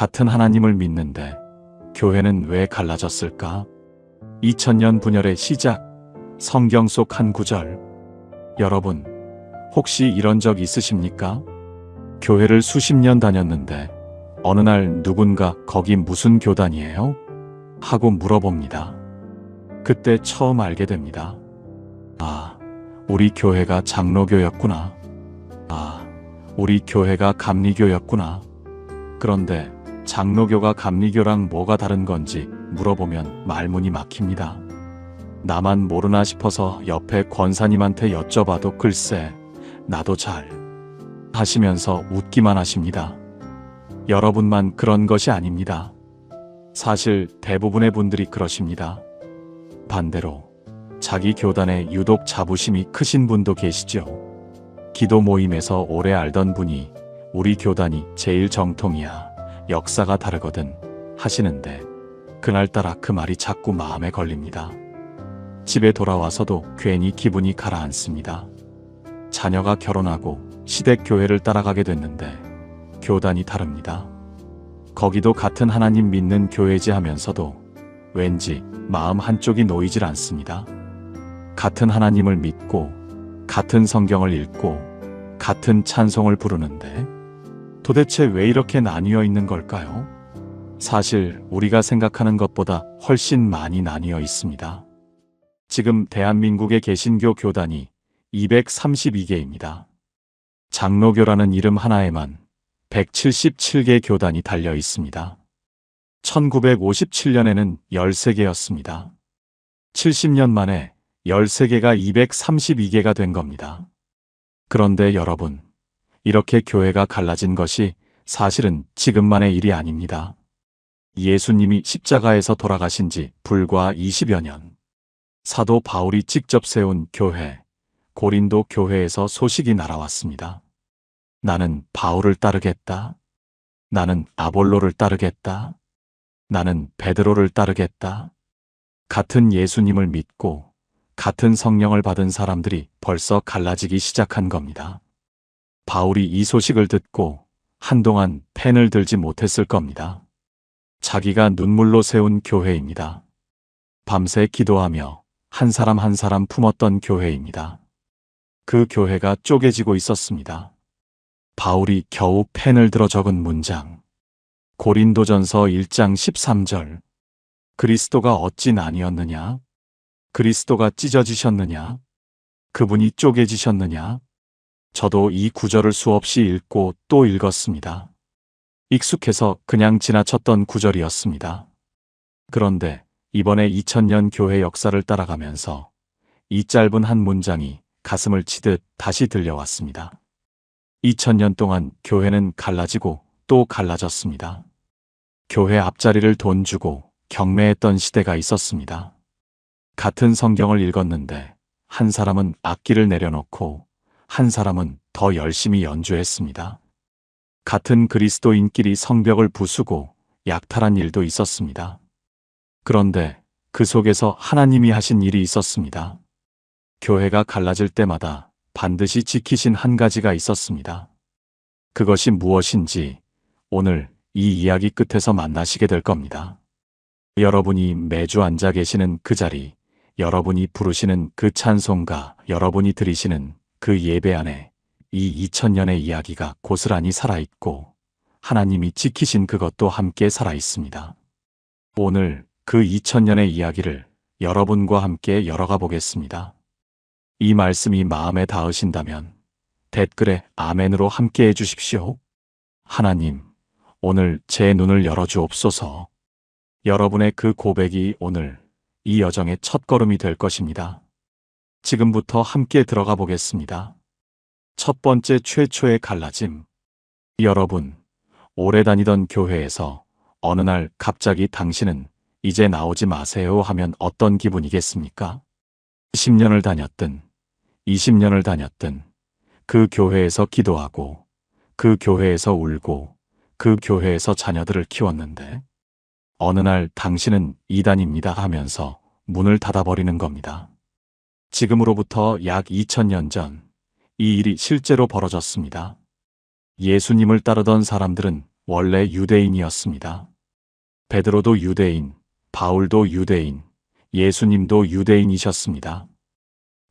같은 하나님을 믿는데 교회는 왜 갈라졌을까? 2000년 분열의 시작, 성경 속 한 구절. 여러분, 혹시 이런 적 있으십니까? 교회를 수십 년 다녔는데 어느 날 누군가 거기 무슨 교단이에요? 하고 물어봅니다. 그때 처음 알게 됩니다. 아, 우리 교회가 장로교였구나. 아, 우리 교회가 감리교였구나. 그런데 장로교가 감리교랑 뭐가 다른 건지 물어보면 말문이 막힙니다. 나만 모르나 싶어서 옆에 권사님한테 여쭤봐도 글쎄, 나도 잘 하시면서 웃기만 하십니다. 여러분만 그런 것이 아닙니다. 사실 대부분의 분들이 그러십니다. 반대로 자기 교단에 유독 자부심이 크신 분도 계시죠. 기도 모임에서 오래 알던 분이 우리 교단이 제일 정통이야, 역사가 다르거든 하시는데 그날따라 그 말이 자꾸 마음에 걸립니다. 집에 돌아와서도 괜히 기분이 가라앉습니다. 자녀가 결혼하고 시댁 교회를 따라가게 됐는데 교단이 다릅니다. 거기도 같은 하나님 믿는 교회지 하면서도 왠지 마음 한쪽이 놓이질 않습니다. 같은 하나님을 믿고 같은 성경을 읽고 같은 찬송을 부르는데 도대체 왜 이렇게 나뉘어 있는 걸까요? 사실 우리가 생각하는 것보다 훨씬 많이 나뉘어 있습니다. 지금 대한민국의 개신교 교단이 232개입니다. 장로교라는 이름 하나에만 177개 교단이 달려 있습니다. 1957년에는 13개였습니다. 70년 만에 13개가 232개가 된 겁니다. 그런데 여러분, 이렇게 교회가 갈라진 것이 사실은 지금만의 일이 아닙니다. 예수님이 십자가에서 돌아가신 지 불과 20여 년, 사도 바울이 직접 세운 교회, 고린도 교회에서 소식이 날아왔습니다. 나는 바울을 따르겠다. 나는 아볼로를 따르겠다. 나는 베드로를 따르겠다. 같은 예수님을 믿고 같은 성령을 받은 사람들이 벌써 갈라지기 시작한 겁니다. 바울이 이 소식을 듣고 한동안 펜을 들지 못했을 겁니다. 자기가 눈물로 세운 교회입니다. 밤새 기도하며 한 사람 한 사람 품었던 교회입니다. 그 교회가 쪼개지고 있었습니다. 바울이 겨우 펜을 들어 적은 문장. 고린도전서 1장 13절. 그리스도가 어찌 나뉘었느냐? 그리스도가 찢어지셨느냐? 그분이 쪼개지셨느냐? 저도 이 구절을 수없이 읽고 또 읽었습니다. 익숙해서 그냥 지나쳤던 구절이었습니다. 그런데 이번에 2000년 교회 역사를 따라가면서 이 짧은 한 문장이 가슴을 치듯 다시 들려왔습니다. 2000년 동안 교회는 갈라지고 또 갈라졌습니다. 교회 앞자리를 돈 주고 경매했던 시대가 있었습니다. 같은 성경을 읽었는데 한 사람은 악기를 내려놓고 한 사람은 더 열심히 연주했습니다. 같은 그리스도인끼리 성벽을 부수고 약탈한 일도 있었습니다. 그런데 그 속에서 하나님이 하신 일이 있었습니다. 교회가 갈라질 때마다 반드시 지키신 한 가지가 있었습니다. 그것이 무엇인지 오늘 이 이야기 끝에서 만나시게 될 겁니다. 여러분이 매주 앉아 계시는 그 자리, 여러분이 부르시는 그 찬송가, 여러분이 드리시는 그 예배 안에 이 2000년의 이야기가 고스란히 살아있고 하나님이 지키신 그것도 함께 살아있습니다. 오늘 그 2000년의 이야기를 여러분과 함께 열어가 보겠습니다. 이 말씀이 마음에 닿으신다면 댓글에 아멘으로 함께 해주십시오. 하나님, 오늘 제 눈을 열어주옵소서. 여러분의 그 고백이 오늘 이 여정의 첫걸음이 될 것입니다. 지금부터 함께 들어가 보겠습니다. 첫 번째 최초의 갈라짐. 여러분, 오래 다니던 교회에서 어느 날 갑자기 당신은 이제 나오지 마세요 하면 어떤 기분이겠습니까? 10년을 다녔든 20년을 다녔든 그 교회에서 기도하고 그 교회에서 울고 그 교회에서 자녀들을 키웠는데 어느 날 당신은 이단입니다 하면서 문을 닫아버리는 겁니다. 지금으로부터 약 2000년 전 이 일이 실제로 벌어졌습니다. 예수님을 따르던 사람들은 원래 유대인이었습니다. 베드로도 유대인, 바울도 유대인, 예수님도 유대인이셨습니다.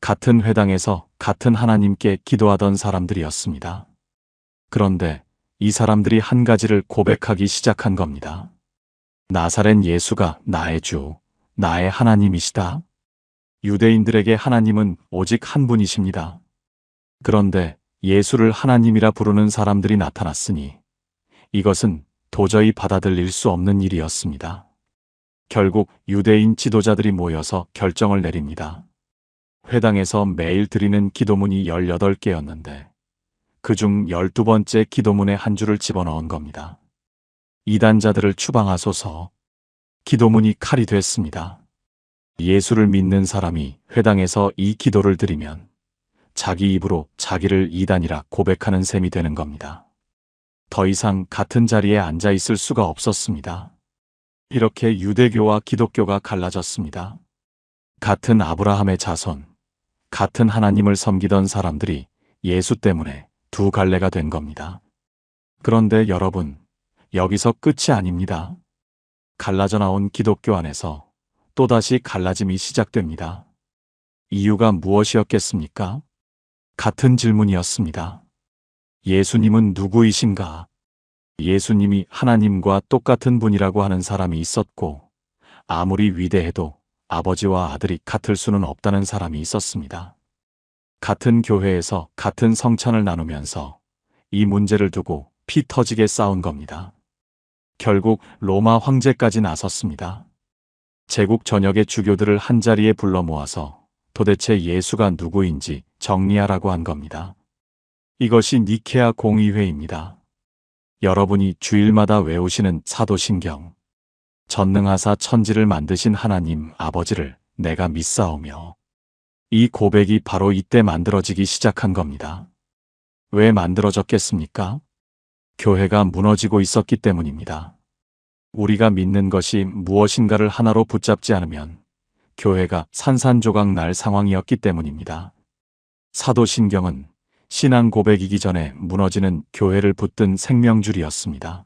같은 회당에서 같은 하나님께 기도하던 사람들이었습니다. 그런데 이 사람들이 한 가지를 고백하기 시작한 겁니다. 나사렛 예수가 나의 주, 나의 하나님이시다. 유대인들에게 하나님은 오직 한 분이십니다. 그런데 예수를 하나님이라 부르는 사람들이 나타났으니 이것은 도저히 받아들일 수 없는 일이었습니다. 결국 유대인 지도자들이 모여서 결정을 내립니다. 회당에서 매일 드리는 기도문이 18개였는데 그중 12번째 기도문에 한 줄을 집어넣은 겁니다. 이단자들을 추방하소서. 기도문이 칼이 됐습니다. 예수를 믿는 사람이 회당에서 이 기도를 드리면 자기 입으로 자기를 이단이라 고백하는 셈이 되는 겁니다. 더 이상 같은 자리에 앉아 있을 수가 없었습니다. 이렇게 유대교와 기독교가 갈라졌습니다. 같은 아브라함의 자손, 같은 하나님을 섬기던 사람들이 예수 때문에 두 갈래가 된 겁니다. 그런데 여러분, 여기서 끝이 아닙니다. 갈라져 나온 기독교 안에서 또다시 갈라짐이 시작됩니다. 이유가 무엇이었겠습니까? 같은 질문이었습니다. 예수님은 누구이신가? 예수님이 하나님과 똑같은 분이라고 하는 사람이 있었고, 아무리 위대해도 아버지와 아들이 같을 수는 없다는 사람이 있었습니다. 같은 교회에서 같은 성찬을 나누면서 이 문제를 두고 피 터지게 싸운 겁니다. 결국 로마 황제까지 나섰습니다. 제국 전역의 주교들을 한자리에 불러 모아서 도대체 예수가 누구인지 정리하라고 한 겁니다. 이것이 니케아 공의회입니다. 여러분이 주일마다 외우시는 사도신경. 전능하사 천지를 만드신 하나님 아버지를 내가 믿사오며. 이 고백이 바로 이때 만들어지기 시작한 겁니다. 왜 만들어졌겠습니까? 교회가 무너지고 있었기 때문입니다. 우리가 믿는 것이 무엇인가를 하나로 붙잡지 않으면 교회가 산산조각 날 상황이었기 때문입니다. 사도신경은 신앙 고백이기 전에 무너지는 교회를 붙든 생명줄이었습니다.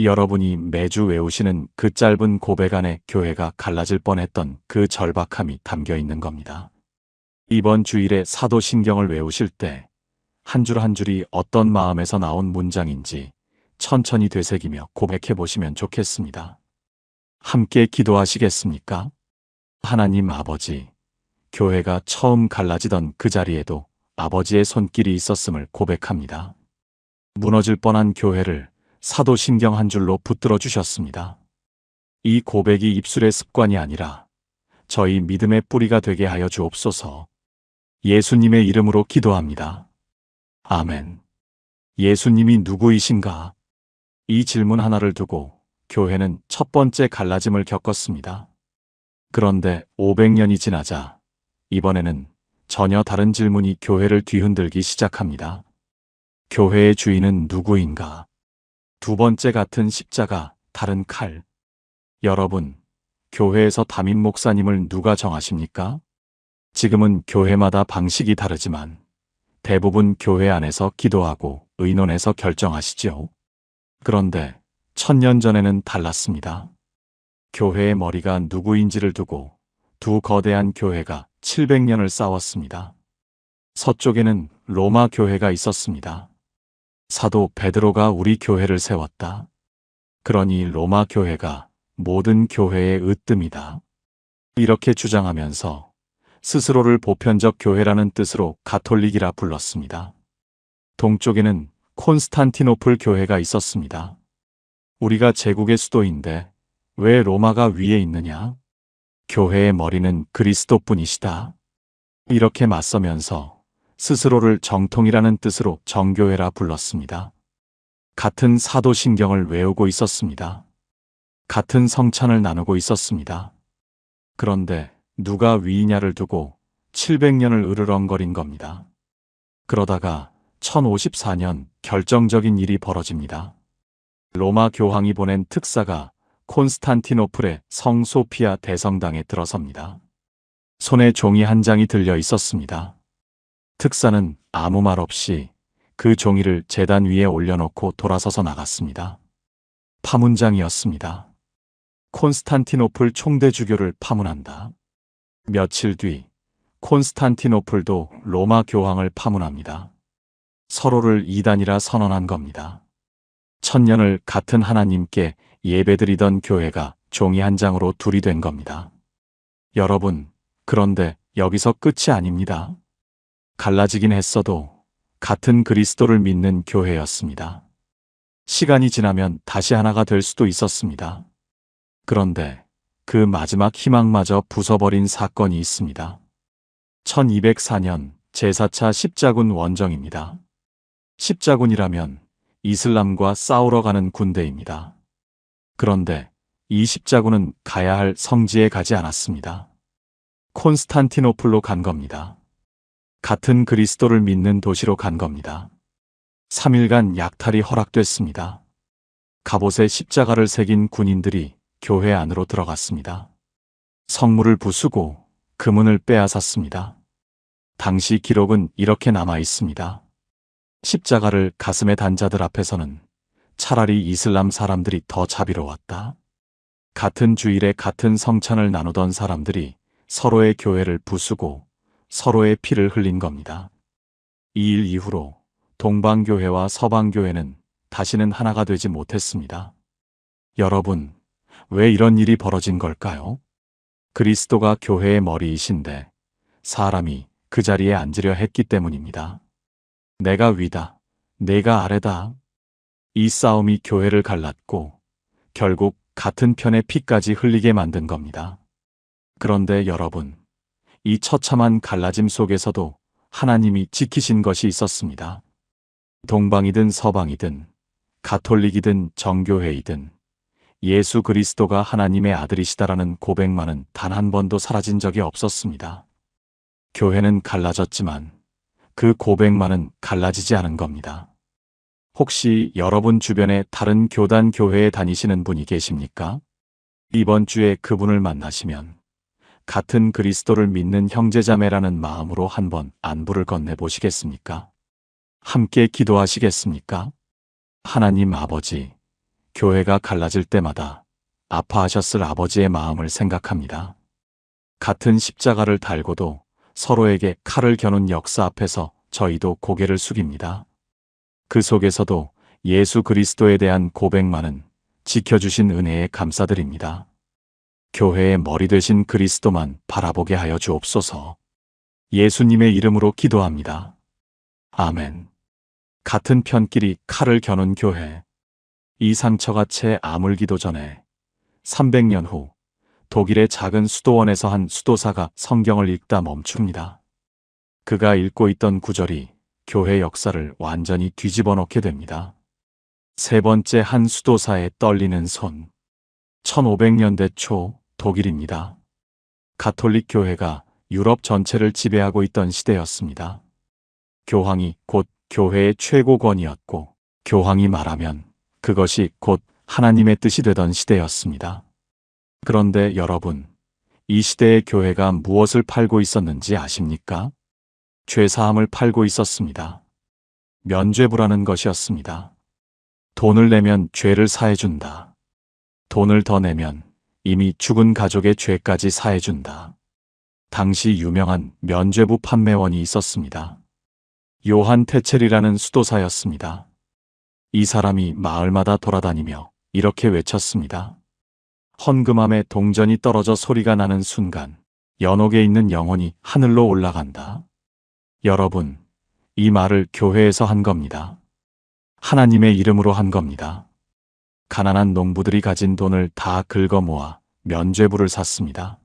여러분이 매주 외우시는 그 짧은 고백 안에 교회가 갈라질 뻔했던 그 절박함이 담겨 있는 겁니다. 이번 주일에 사도신경을 외우실 때 한 줄 한 줄이 어떤 마음에서 나온 문장인지 천천히 되새기며 고백해 보시면 좋겠습니다. 함께 기도하시겠습니까? 하나님 아버지, 교회가 처음 갈라지던 그 자리에도 아버지의 손길이 있었음을 고백합니다. 무너질 뻔한 교회를 사도신경 한 줄로 붙들어 주셨습니다. 이 고백이 입술의 습관이 아니라 저희 믿음의 뿌리가 되게 하여 주옵소서. 예수님의 이름으로 기도합니다. 아멘. 예수님이 누구이신가? 이 질문 하나를 두고 교회는 첫 번째 갈라짐을 겪었습니다. 그런데 500년이 지나자 이번에는 전혀 다른 질문이 교회를 뒤흔들기 시작합니다. 교회의 주인은 누구인가? 두 번째 같은 십자가, 다른 칼. 여러분, 교회에서 담임 목사님을 누가 정하십니까? 지금은 교회마다 방식이 다르지만 대부분 교회 안에서 기도하고 의논해서 결정하시죠. 그런데 1000년 전에는 달랐습니다. 교회의 머리가 누구인지를 두고 두 거대한 교회가 700년을 싸웠습니다. 서쪽에는 로마 교회가 있었습니다. 사도 베드로가 우리 교회를 세웠다. 그러니 로마 교회가 모든 교회의 으뜸이다. 이렇게 주장하면서 스스로를 보편적 교회라는 뜻으로 가톨릭이라 불렀습니다. 동쪽에는 콘스탄티노플 교회가 있었습니다. 우리가 제국의 수도인데 왜 로마가 위에 있느냐? 교회의 머리는 그리스도뿐이시다. 이렇게 맞서면서 스스로를 정통이라는 뜻으로 정교회라 불렀습니다. 같은 사도신경을 외우고 있었습니다. 같은 성찬을 나누고 있었습니다. 그런데 누가 위이냐를 두고 700년을 으르렁거린 겁니다. 그러다가 1054년 결정적인 일이 벌어집니다. 로마 교황이 보낸 특사가 콘스탄티노플의 성 소피아 대성당에 들어섭니다. 손에 종이 한 장이 들려 있었습니다. 특사는 아무 말 없이 그 종이를 제단 위에 올려놓고 돌아서서 나갔습니다. 파문장이었습니다. 콘스탄티노플 총대주교를 파문한다. 며칠 뒤 콘스탄티노플도 로마 교황을 파문합니다. 서로를 이단이라 선언한 겁니다. 천년을 같은 하나님께 예배드리던 교회가 종이 한 장으로 둘이 된 겁니다. 여러분, 그런데 여기서 끝이 아닙니다. 갈라지긴 했어도 같은 그리스도를 믿는 교회였습니다. 시간이 지나면 다시 하나가 될 수도 있었습니다. 그런데 그 마지막 희망마저 부숴버린 사건이 있습니다. 1204년 제4차 십자군 원정입니다. 십자군이라면 이슬람과 싸우러 가는 군대입니다. 그런데 이 십자군은 가야 할 성지에 가지 않았습니다. 콘스탄티노플로 간 겁니다. 같은 그리스도를 믿는 도시로 간 겁니다. 3일간 약탈이 허락됐습니다. 갑옷에 십자가를 새긴 군인들이 교회 안으로 들어갔습니다. 성물을 부수고 금은을 빼앗았습니다. 당시 기록은 이렇게 남아 있습니다. 십자가를 가슴에 단 자들 앞에서는 차라리 이슬람 사람들이 더 자비로웠다. 같은 주일에 같은 성찬을 나누던 사람들이 서로의 교회를 부수고 서로의 피를 흘린 겁니다. 이 일 이후로 동방교회와 서방교회는 다시는 하나가 되지 못했습니다. 여러분, 왜 이런 일이 벌어진 걸까요? 그리스도가 교회의 머리이신데 사람이 그 자리에 앉으려 했기 때문입니다. 내가 위다, 내가 아래다. 이 싸움이 교회를 갈랐고 결국 같은 편의 피까지 흘리게 만든 겁니다. 그런데 여러분, 이 처참한 갈라짐 속에서도 하나님이 지키신 것이 있었습니다. 동방이든 서방이든 가톨릭이든 정교회이든 예수 그리스도가 하나님의 아들이시다라는 고백만은 단 한 번도 사라진 적이 없었습니다. 교회는 갈라졌지만 그 고백만은 갈라지지 않은 겁니다. 혹시 여러분 주변에 다른 교단 교회에 다니시는 분이 계십니까? 이번 주에 그분을 만나시면 같은 그리스도를 믿는 형제자매라는 마음으로 한번 안부를 건네보시겠습니까? 함께 기도하시겠습니까? 하나님 아버지, 교회가 갈라질 때마다 아파하셨을 아버지의 마음을 생각합니다. 같은 십자가를 달고도 서로에게 칼을 겨눈 역사 앞에서 저희도 고개를 숙입니다. 그 속에서도 예수 그리스도에 대한 고백만은 지켜주신 은혜에 감사드립니다. 교회의 머리 되신 그리스도만 바라보게 하여 주옵소서. 예수님의 이름으로 기도합니다. 아멘. 같은 편끼리 칼을 겨눈 교회. 이 상처가 채 아물기도 전에 300년 후 독일의 작은 수도원에서 한 수도사가 성경을 읽다 멈춥니다. 그가 읽고 있던 구절이 교회 역사를 완전히 뒤집어 놓게 됩니다. 세 번째 한 수도사의 떨리는 손. 1500년대 초 독일입니다. 가톨릭 교회가 유럽 전체를 지배하고 있던 시대였습니다. 교황이 곧 교회의 최고권이었고 교황이 말하면 그것이 곧 하나님의 뜻이 되던 시대였습니다. 그런데 여러분, 이 시대의 교회가 무엇을 팔고 있었는지 아십니까? 죄사함을 팔고 있었습니다. 면죄부라는 것이었습니다. 돈을 내면 죄를 사해준다. 돈을 더 내면 이미 죽은 가족의 죄까지 사해준다. 당시 유명한 면죄부 판매원이 있었습니다. 요한 테첼이라는 수도사였습니다. 이 사람이 마을마다 돌아다니며 이렇게 외쳤습니다. 헌금함에 동전이 떨어져 소리가 나는 순간 연옥에 있는 영혼이 하늘로 올라간다. 여러분, 이 말을 교회에서 한 겁니다. 하나님의 이름으로 한 겁니다. 가난한 농부들이 가진 돈을 다 긁어 모아 면죄부를 샀습니다.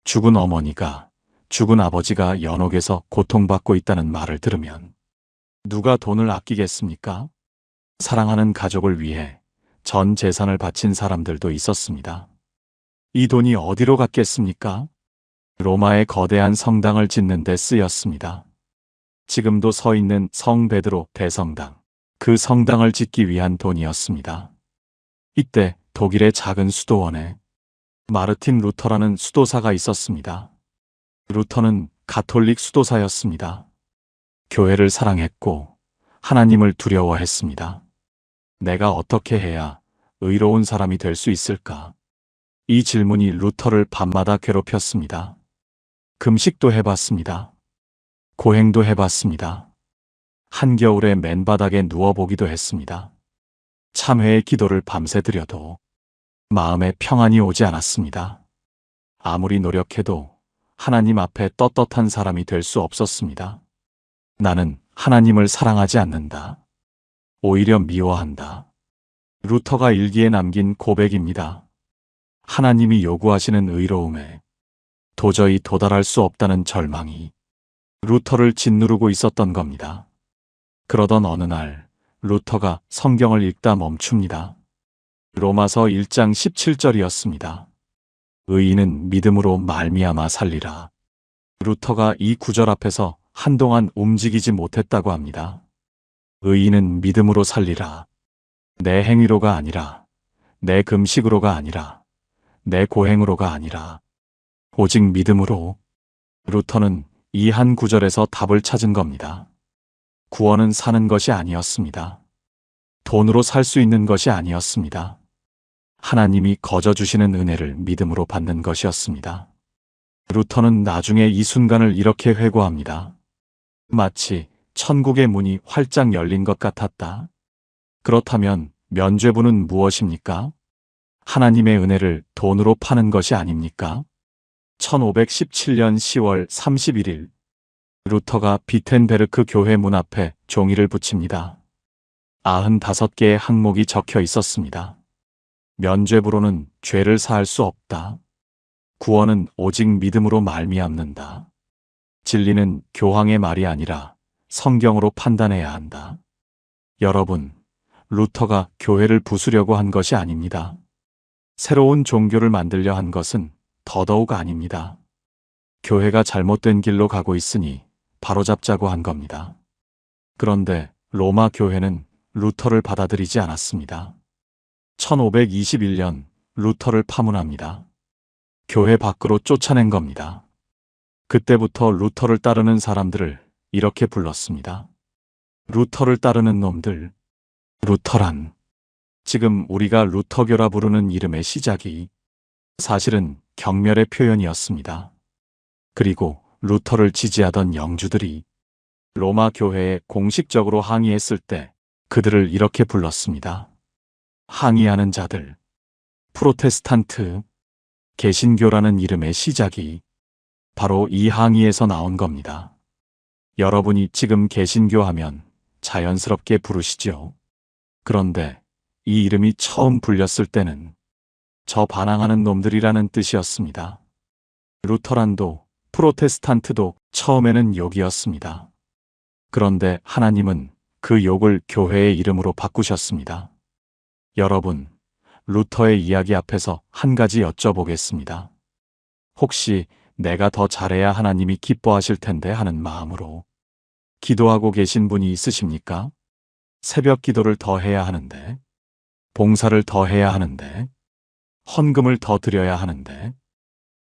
죽은 어머니가, 죽은 아버지가 연옥에서 고통받고 있다는 말을 들으면 누가 돈을 아끼겠습니까? 사랑하는 가족을 위해 전 재산을 바친 사람들도 있었습니다. 이 돈이 어디로 갔겠습니까? 로마의 거대한 성당을 짓는 데 쓰였습니다. 지금도 서 있는 성 베드로 대성당, 그 성당을 짓기 위한 돈이었습니다. 이때 독일의 작은 수도원에 마르틴 루터라는 수도사가 있었습니다. 루터는 가톨릭 수도사였습니다. 교회를 사랑했고 하나님을 두려워했습니다. 내가 어떻게 해야 의로운 사람이 될 수 있을까? 이 질문이 루터를 밤마다 괴롭혔습니다. 금식도 해봤습니다. 고행도 해봤습니다. 한겨울에 맨바닥에 누워보기도 했습니다. 참회의 기도를 밤새 드려도 마음에 평안이 오지 않았습니다. 아무리 노력해도 하나님 앞에 떳떳한 사람이 될 수 없었습니다. 나는 하나님을 사랑하지 않는다. 오히려 미워한다. 루터가 일기에 남긴 고백입니다. 하나님이 요구하시는 의로움에 도저히 도달할 수 없다는 절망이 루터를 짓누르고 있었던 겁니다. 그러던 어느 날 루터가 성경을 읽다 멈춥니다. 로마서 1장 17절이었습니다. 의인은 믿음으로 말미암아 살리라. 루터가 이 구절 앞에서 한동안 움직이지 못했다고 합니다. 의인은 믿음으로 살리라. 내 행위로가 아니라, 내 금식으로가 아니라, 내 고행으로가 아니라, 오직 믿음으로. 루터는 이 한 구절에서 답을 찾은 겁니다. 구원은 사는 것이 아니었습니다. 돈으로 살 수 있는 것이 아니었습니다. 하나님이 거저 주시는 은혜를 믿음으로 받는 것이었습니다. 루터는 나중에 이 순간을 이렇게 회고합니다. 마치 천국의 문이 활짝 열린 것 같았다. 그렇다면 면죄부는 무엇입니까? 하나님의 은혜를 돈으로 파는 것이 아닙니까? 1517년 10월 31일 루터가 비텐베르크 교회 문 앞에 종이를 붙입니다. 95개의 항목이 적혀 있었습니다. 면죄부로는 죄를 사할 수 없다. 구원은 오직 믿음으로 말미암는다. 진리는 교황의 말이 아니라 성경으로 판단해야 한다. 여러분, 루터가 교회를 부수려고 한 것이 아닙니다. 새로운 종교를 만들려 한 것은 더더욱 아닙니다. 교회가 잘못된 길로 가고 있으니 바로잡자고 한 겁니다. 그런데 로마 교회는 루터를 받아들이지 않았습니다. 1521년 루터를 파문합니다. 교회 밖으로 쫓아낸 겁니다. 그때부터 루터를 따르는 사람들을 이렇게 불렀습니다. 루터를 따르는 놈들. 루터란 지금 우리가 루터교라 부르는 이름의 시작이 사실은 경멸의 표현이었습니다. 그리고 루터를 지지하던 영주들이 로마 교회에 공식적으로 항의했을 때 그들을 이렇게 불렀습니다. 항의하는 자들. 프로테스탄트. 개신교라는 이름의 시작이 바로 이 항의에서 나온 겁니다. 여러분이 지금 개신교 하면 자연스럽게 부르시죠. 그런데 이 이름이 처음 불렸을 때는 저 반항하는 놈들이라는 뜻이었습니다. 루터란도 프로테스탄트도 처음에는 욕이었습니다. 그런데 하나님은 그 욕을 교회의 이름으로 바꾸셨습니다. 여러분, 루터의 이야기 앞에서 한 가지 여쭤보겠습니다. 혹시 내가 더 잘해야 하나님이 기뻐하실 텐데 하는 마음으로 기도하고 계신 분이 있으십니까? 새벽 기도를 더 해야 하는데, 봉사를 더 해야 하는데, 헌금을 더 드려야 하는데,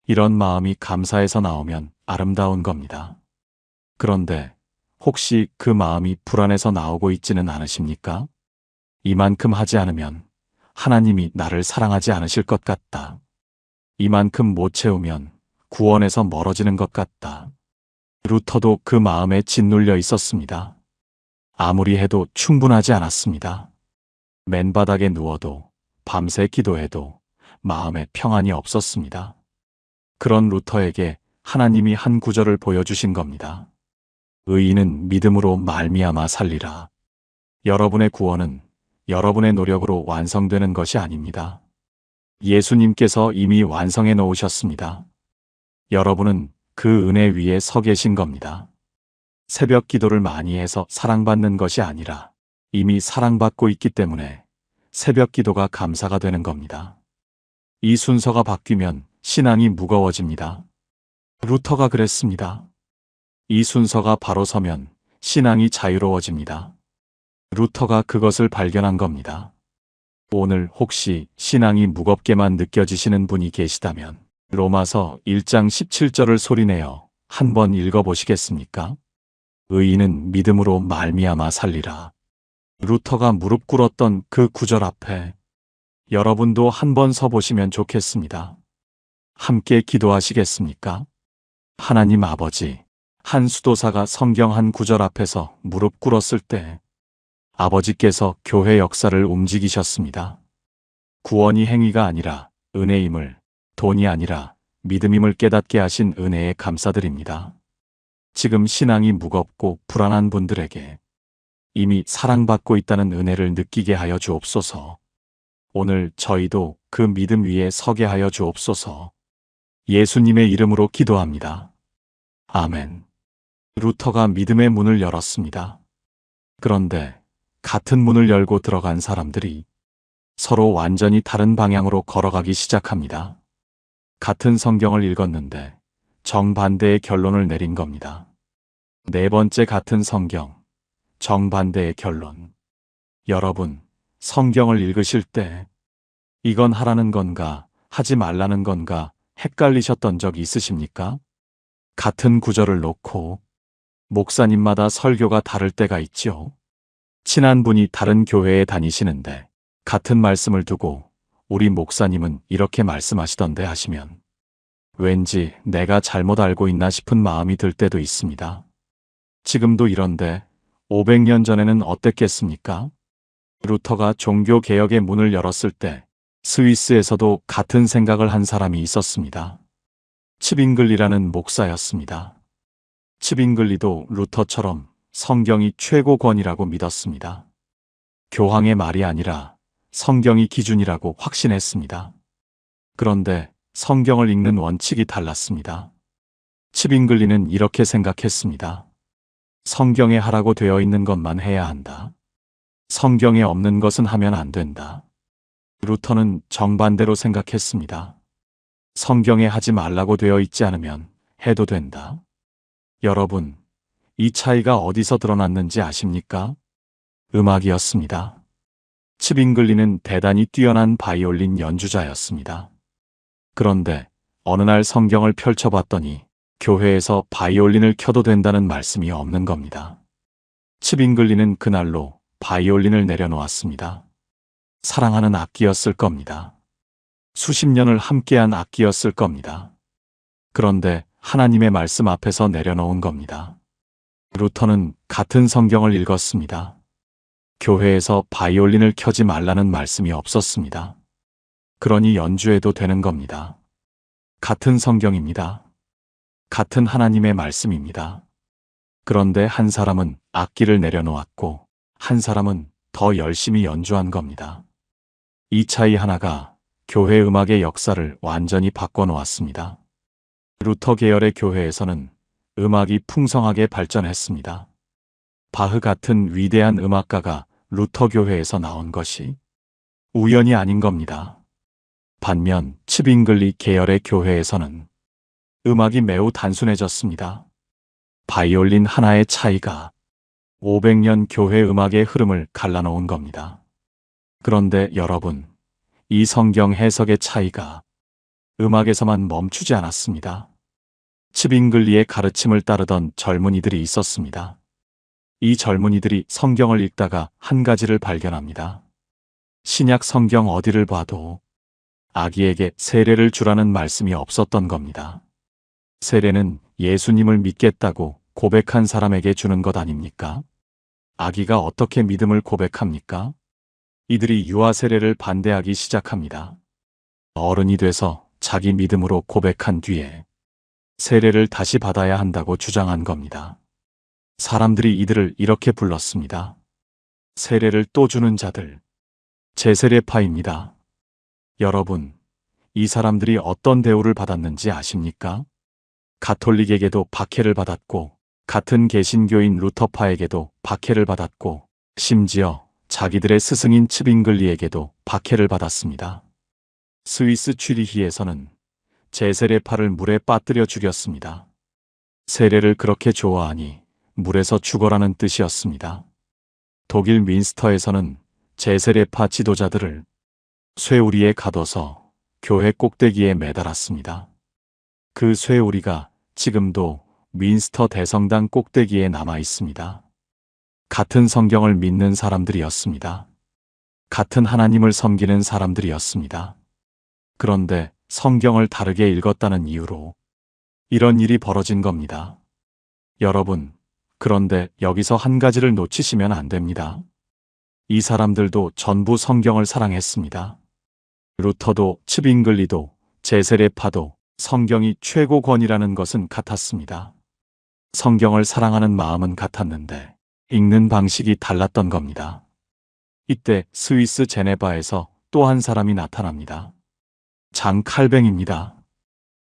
이런 마음이 감사해서 나오면 아름다운 겁니다. 그런데 혹시 그 마음이 불안해서 나오고 있지는 않으십니까? 이만큼 하지 않으면 하나님이 나를 사랑하지 않으실 것 같다. 이만큼 못 채우면 구원에서 멀어지는 것 같다. 루터도 그 마음에 짓눌려 있었습니다. 아무리 해도 충분하지 않았습니다. 맨바닥에 누워도 밤새 기도해도 마음에 평안이 없었습니다. 그런 루터에게 하나님이 한 구절을 보여주신 겁니다. 의인은 믿음으로 말미암아 살리라. 여러분의 구원은 여러분의 노력으로 완성되는 것이 아닙니다. 예수님께서 이미 완성해 놓으셨습니다. 여러분은 그 은혜 위에 서 계신 겁니다. 새벽 기도를 많이 해서 사랑받는 것이 아니라 이미 사랑받고 있기 때문에 새벽 기도가 감사가 되는 겁니다. 이 순서가 바뀌면 신앙이 무거워집니다. 루터가 그랬습니다. 이 순서가 바로 서면 신앙이 자유로워집니다. 루터가 그것을 발견한 겁니다. 오늘 혹시 신앙이 무겁게만 느껴지시는 분이 계시다면 로마서 1장 17절을 소리내어 한번 읽어보시겠습니까? 의인은 믿음으로 말미암아 살리라. 루터가 무릎 꿇었던 그 구절 앞에 여러분도 한번 서보시면 좋겠습니다. 함께 기도하시겠습니까? 하나님 아버지, 한 수도사가 성경 한 구절 앞에서 무릎 꿇었을 때 아버지께서 교회 역사를 움직이셨습니다. 구원이 행위가 아니라 은혜임을, 돈이 아니라 믿음임을 깨닫게 하신 은혜에 감사드립니다. 지금 신앙이 무겁고 불안한 분들에게 이미 사랑받고 있다는 은혜를 느끼게 하여 주옵소서. 오늘 저희도 그 믿음 위에 서게 하여 주옵소서. 예수님의 이름으로 기도합니다. 아멘. 루터가 믿음의 문을 열었습니다. 그런데 같은 문을 열고 들어간 사람들이 서로 완전히 다른 방향으로 걸어가기 시작합니다. 같은 성경을 읽었는데 정반대의 결론을 내린 겁니다. 네 번째 같은 성경, 정반대의 결론. 여러분, 성경을 읽으실 때 이건 하라는 건가, 하지 말라는 건가 헷갈리셨던 적 있으십니까? 같은 구절을 놓고 목사님마다 설교가 다를 때가 있죠. 친한 분이 다른 교회에 다니시는데 같은 말씀을 두고 우리 목사님은 이렇게 말씀하시던데 하시면 왠지 내가 잘못 알고 있나 싶은 마음이 들 때도 있습니다. 지금도 이런데 500년 전에는 어땠겠습니까? 루터가 종교개혁의 문을 열었을 때 스위스에서도 같은 생각을 한 사람이 있었습니다. 츠빙글리라는 목사였습니다. 츠빙글리도 루터처럼 성경이 최고권이라고 믿었습니다. 교황의 말이 아니라 성경이 기준이라고 확신했습니다. 그런데 성경을 읽는 원칙이 달랐습니다. 츠빙글리는 이렇게 생각했습니다. 성경에 하라고 되어 있는 것만 해야 한다. 성경에 없는 것은 하면 안 된다. 루터는 정반대로 생각했습니다. 성경에 하지 말라고 되어 있지 않으면 해도 된다. 여러분, 이 차이가 어디서 드러났는지 아십니까? 음악이었습니다. 츠빙글리는 대단히 뛰어난 바이올린 연주자였습니다. 그런데 어느 날 성경을 펼쳐봤더니 교회에서 바이올린을 켜도 된다는 말씀이 없는 겁니다. 츠빙글리는 그날로 바이올린을 내려놓았습니다. 사랑하는 악기였을 겁니다. 수십 년을 함께한 악기였을 겁니다. 그런데 하나님의 말씀 앞에서 내려놓은 겁니다. 루터는 같은 성경을 읽었습니다. 교회에서 바이올린을 켜지 말라는 말씀이 없었습니다. 그러니 연주해도 되는 겁니다. 같은 성경입니다. 같은 하나님의 말씀입니다. 그런데 한 사람은 악기를 내려놓았고 한 사람은 더 열심히 연주한 겁니다. 이 차이 하나가 교회 음악의 역사를 완전히 바꿔놓았습니다. 루터 계열의 교회에서는 음악이 풍성하게 발전했습니다. 바흐 같은 위대한 음악가가 루터 교회에서 나온 것이 우연이 아닌 겁니다. 반면 츠빙글리 계열의 교회에서는 음악이 매우 단순해졌습니다. 바이올린 하나의 차이가 500년 교회 음악의 흐름을 갈라놓은 겁니다. 그런데 여러분, 이 성경 해석의 차이가 음악에서만 멈추지 않았습니다. 츠빙글리의 가르침을 따르던 젊은이들이 있었습니다. 이 젊은이들이 성경을 읽다가 한 가지를 발견합니다. 신약 성경 어디를 봐도 아기에게 세례를 주라는 말씀이 없었던 겁니다. 세례는 예수님을 믿겠다고 고백한 사람에게 주는 것 아닙니까? 아기가 어떻게 믿음을 고백합니까? 이들이 유아 세례를 반대하기 시작합니다. 어른이 돼서 자기 믿음으로 고백한 뒤에 세례를 다시 받아야 한다고 주장한 겁니다. 사람들이 이들을 이렇게 불렀습니다. 세례를 또 주는 자들, 제세례파입니다. 여러분, 이 사람들이 어떤 대우를 받았는지 아십니까? 가톨릭에게도 박해를 받았고 같은 개신교인 루터파에게도 박해를 받았고 심지어 자기들의 스승인 츠빙글리에게도 박해를 받았습니다. 스위스 취리히에서는 제세례파를 물에 빠뜨려 죽였습니다. 세례를 그렇게 좋아하니 물에서 죽어라는 뜻이었습니다. 독일 민스터에서는 제세례파 지도자들을 쇠우리에 가둬서 교회 꼭대기에 매달았습니다. 그 쇠우리가 지금도 윈스터 대성당 꼭대기에 남아 있습니다. 같은 성경을 믿는 사람들이었습니다. 같은 하나님을 섬기는 사람들이었습니다. 그런데 성경을 다르게 읽었다는 이유로 이런 일이 벌어진 겁니다. 여러분, 그런데 여기서 한 가지를 놓치시면 안 됩니다. 이 사람들도 전부 성경을 사랑했습니다. 루터도 츠빙글리도 제세례파도 성경이 최고 권위라는 것은 같았습니다. 성경을 사랑하는 마음은 같았는데 읽는 방식이 달랐던 겁니다. 이때 스위스 제네바에서 또 한 사람이 나타납니다. 장 칼뱅입니다.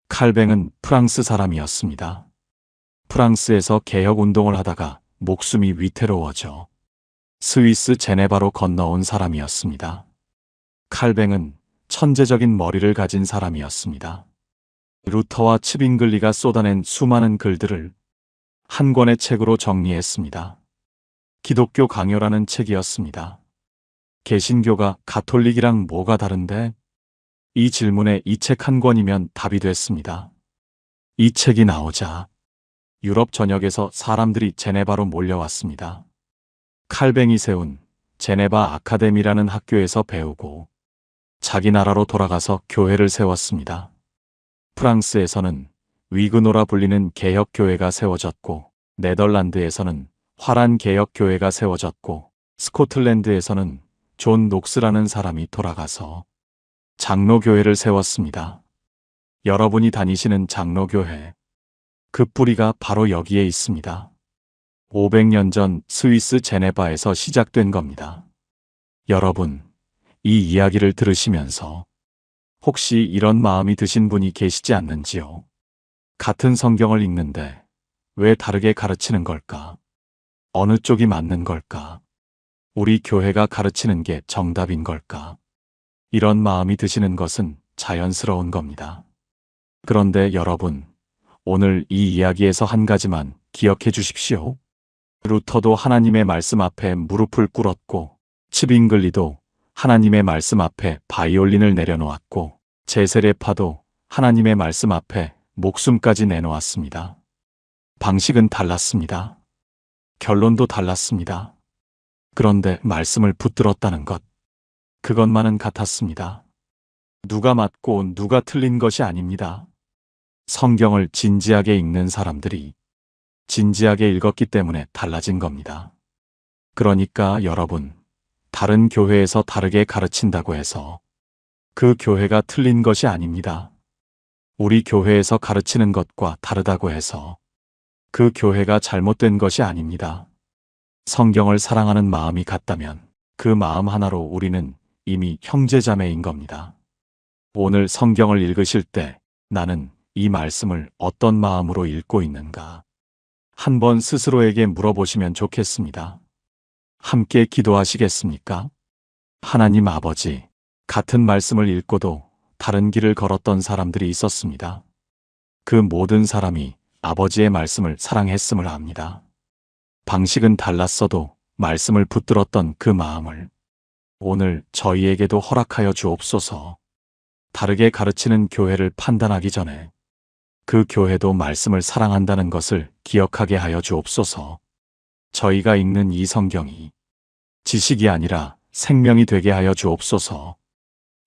칼뱅은 프랑스 사람이었습니다. 프랑스에서 개혁운동을 하다가 목숨이 위태로워져 스위스 제네바로 건너온 사람이었습니다. 칼뱅은 천재적인 머리를 가진 사람이었습니다. 루터와 츠빙글리가 쏟아낸 수많은 글들을 한 권의 책으로 정리했습니다. 기독교 강요라는 책이었습니다. 개신교가 가톨릭이랑 뭐가 다른데? 이 질문에 이 책 한 권이면 답이 됐습니다. 이 책이 나오자 유럽 전역에서 사람들이 제네바로 몰려왔습니다. 칼뱅이 세운 제네바 아카데미라는 학교에서 배우고 자기 나라로 돌아가서 교회를 세웠습니다. 프랑스에서는 위그노라 불리는 개혁교회가 세워졌고, 네덜란드에서는 화란 개혁교회가 세워졌고, 스코틀랜드에서는 존 녹스라는 사람이 돌아가서 장로교회를 세웠습니다. 여러분이 다니시는 장로교회, 그 뿌리가 바로 여기에 있습니다. 500년 전 스위스 제네바에서 시작된 겁니다. 여러분, 이 이야기를 들으시면서 혹시 이런 마음이 드신 분이 계시지 않는지요? 같은 성경을 읽는데 왜 다르게 가르치는 걸까? 어느 쪽이 맞는 걸까? 우리 교회가 가르치는 게 정답인 걸까? 이런 마음이 드시는 것은 자연스러운 겁니다. 그런데 여러분, 오늘 이 이야기에서 한 가지만 기억해 주십시오. 루터도 하나님의 말씀 앞에 무릎을 꿇었고, 츠빙글리도 하나님의 말씀 앞에 바이올린을 내려놓았고, 제세례파도 하나님의 말씀 앞에 목숨까지 내놓았습니다. 방식은 달랐습니다. 결론도 달랐습니다. 그런데 말씀을 붙들었다는 것, 그것만은 같았습니다. 누가 맞고 누가 틀린 것이 아닙니다. 성경을 진지하게 읽는 사람들이 진지하게 읽었기 때문에 달라진 겁니다. 그러니까 여러분, 다른 교회에서 다르게 가르친다고 해서 그 교회가 틀린 것이 아닙니다. 우리 교회에서 가르치는 것과 다르다고 해서 그 교회가 잘못된 것이 아닙니다. 성경을 사랑하는 마음이 같다면 그 마음 하나로 우리는 이미 형제자매인 겁니다. 오늘 성경을 읽으실 때 나는 이 말씀을 어떤 마음으로 읽고 있는가? 한번 스스로에게 물어보시면 좋겠습니다. 함께 기도하시겠습니까? 하나님 아버지, 같은 말씀을 읽고도 다른 길을 걸었던 사람들이 있었습니다. 그 모든 사람이 아버지의 말씀을 사랑했음을 압니다. 방식은 달랐어도 말씀을 붙들었던 그 마음을 오늘 저희에게도 허락하여 주옵소서. 다르게 가르치는 교회를 판단하기 전에 그 교회도 말씀을 사랑한다는 것을 기억하게 하여 주옵소서. 저희가 읽는 이 성경이 지식이 아니라 생명이 되게 하여 주옵소서.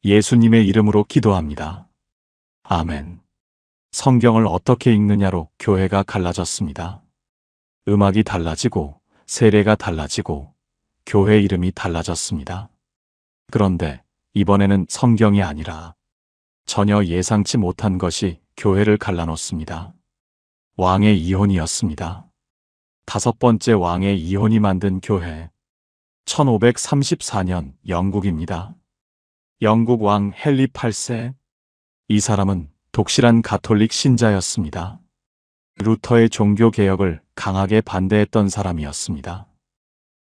예수님의 이름으로 기도합니다. 아멘. 성경을 어떻게 읽느냐로 교회가 갈라졌습니다. 음악이 달라지고 세례가 달라지고 교회 이름이 달라졌습니다. 그런데 이번에는 성경이 아니라 전혀 예상치 못한 것이 교회를 갈라놓습니다. 왕의 이혼이었습니다. 5번째 왕의 이혼이 만든 교회. 1534년 영국입니다. 영국 왕 헨리 8세. 이 사람은 독실한 가톨릭 신자였습니다. 루터의 종교개혁을 강하게 반대했던 사람이었습니다.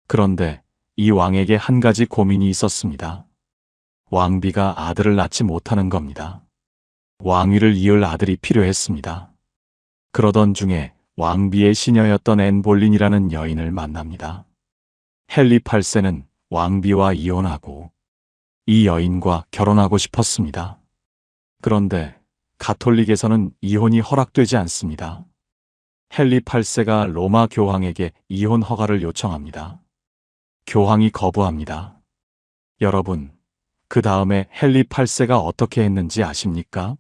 그런데 이 왕에게 한 가지 고민이 있었습니다. 왕비가 아들을 낳지 못하는 겁니다. 왕위를 이을 아들이 필요했습니다. 그러던 중에 왕비의 시녀였던 앤 볼린이라는 여인을 만납니다. 헨리 8세는 왕비와 이혼하고 이 여인과 결혼하고 싶었습니다. 그런데 가톨릭에서는 이혼이 허락되지 않습니다. 헨리 8세가 로마 교황에게 이혼 허가를 요청합니다. 교황이 거부합니다. 여러분, 그 다음에 헨리 8세가 어떻게 했는지 아십니까?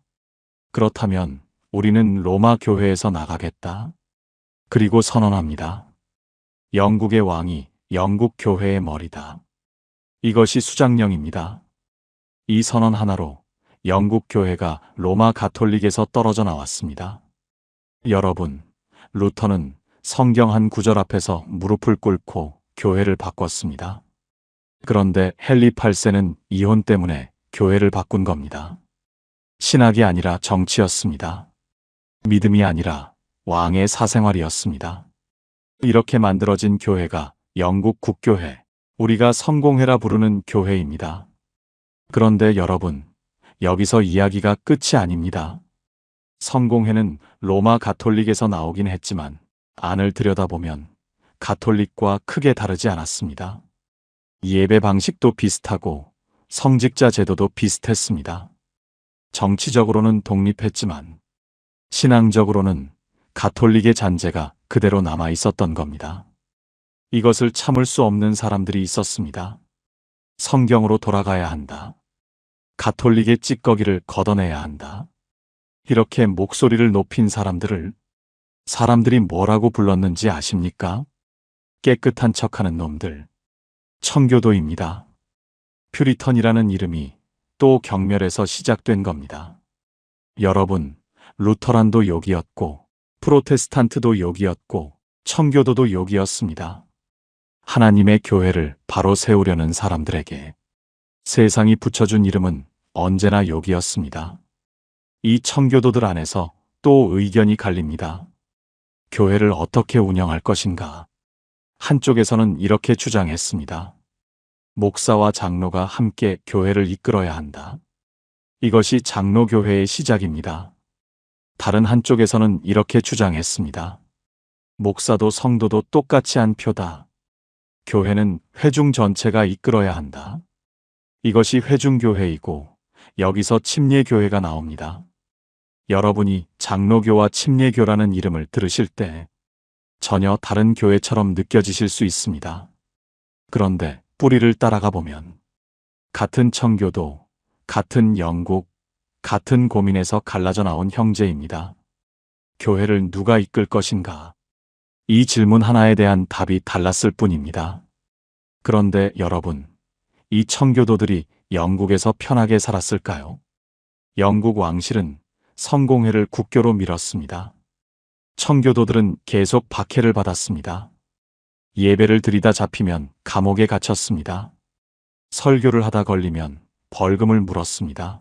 그렇다면 우리는 로마 교회에서 나가겠다. 그리고 선언합니다. 영국의 왕이 영국 교회의 머리다. 이것이 수장령입니다. 이 선언 하나로 영국 교회가 로마 가톨릭에서 떨어져 나왔습니다. 여러분, 루터는 성경 한 구절 앞에서 무릎을 꿇고 교회를 바꿨습니다. 그런데 헨리 8세는 이혼 때문에 교회를 바꾼 겁니다. 신학이 아니라 정치였습니다. 믿음이 아니라 왕의 사생활이었습니다. 이렇게 만들어진 교회가 영국 국교회, 우리가 성공회라 부르는 교회입니다. 그런데 여러분, 여기서 이야기가 끝이 아닙니다. 성공회는 로마 가톨릭에서 나오긴 했지만 안을 들여다보면 가톨릭과 크게 다르지 않았습니다. 예배 방식도 비슷하고 성직자 제도도 비슷했습니다. 정치적으로는 독립했지만 신앙적으로는 가톨릭의 잔재가 그대로 남아 있었던 겁니다. 이것을 참을 수 없는 사람들이 있었습니다. 성경으로 돌아가야 한다. 가톨릭의 찌꺼기를 걷어내야 한다. 이렇게 목소리를 높인 사람들이 뭐라고 불렀는지 아십니까? 깨끗한 척하는 놈들. 청교도입니다. 퓨리턴이라는 이름이 또 경멸에서 시작된 겁니다. 여러분, 루터란도 욕이었고, 프로테스탄트도 욕이었고, 청교도도 욕이었습니다. 하나님의 교회를 바로 세우려는 사람들에게 세상이 붙여준 이름은 언제나 욕이었습니다. 이 청교도들 안에서 또 의견이 갈립니다. 교회를 어떻게 운영할 것인가? 한쪽에서는 이렇게 주장했습니다. 목사와 장로가 함께 교회를 이끌어야 한다. 이것이 장로교회의 시작입니다. 다른 한쪽에서는 이렇게 주장했습니다. 목사도 성도도 똑같이 한 표다. 교회는 회중 전체가 이끌어야 한다. 이것이 회중교회이고 여기서 침례교회가 나옵니다. 여러분이 장로교와 침례교라는 이름을 들으실 때 전혀 다른 교회처럼 느껴지실 수 있습니다. 그런데 뿌리를 따라가 보면 같은 청교도, 같은 영국, 같은 고민에서 갈라져 나온 형제입니다. 교회를 누가 이끌 것인가? 이 질문 하나에 대한 답이 달랐을 뿐입니다. 그런데 여러분, 이 청교도들이 영국에서 편하게 살았을까요? 영국 왕실은 성공회를 국교로 밀었습니다. 청교도들은 계속 박해를 받았습니다. 예배를 드리다 잡히면 감옥에 갇혔습니다. 설교를 하다 걸리면 벌금을 물었습니다.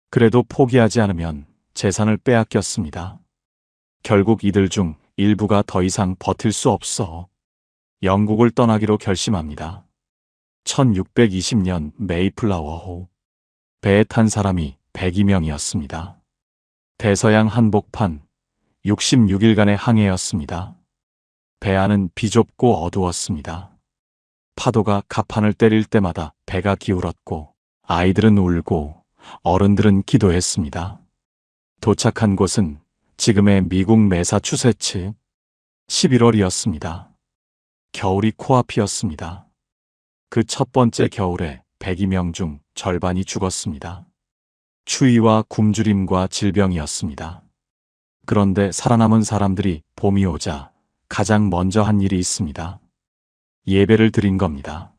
그래도 포기하지 않으면 재산을 빼앗겼습니다. 결국 이들 중 일부가 더 이상 버틸 수 없어 영국을 떠나기로 결심합니다. 1620년 메이플라워호, 배에 탄 사람이 102명이었습니다. 대서양 한복판 66일간의 항해였습니다. 배 안은 비좁고 어두웠습니다. 파도가 갑판을 때릴 때마다 배가 기울었고 아이들은 울고 어른들은 기도했습니다. 도착한 곳은 지금의 미국 매사추세츠. 11월이었습니다. 겨울이 코앞이었습니다. 그 첫 번째 겨울에 102명 중 절반이 죽었습니다. 추위와 굶주림과 질병이었습니다. 그런데 살아남은 사람들이 봄이 오자 가장 먼저 한 일이 있습니다. 예배를 드린 겁니다.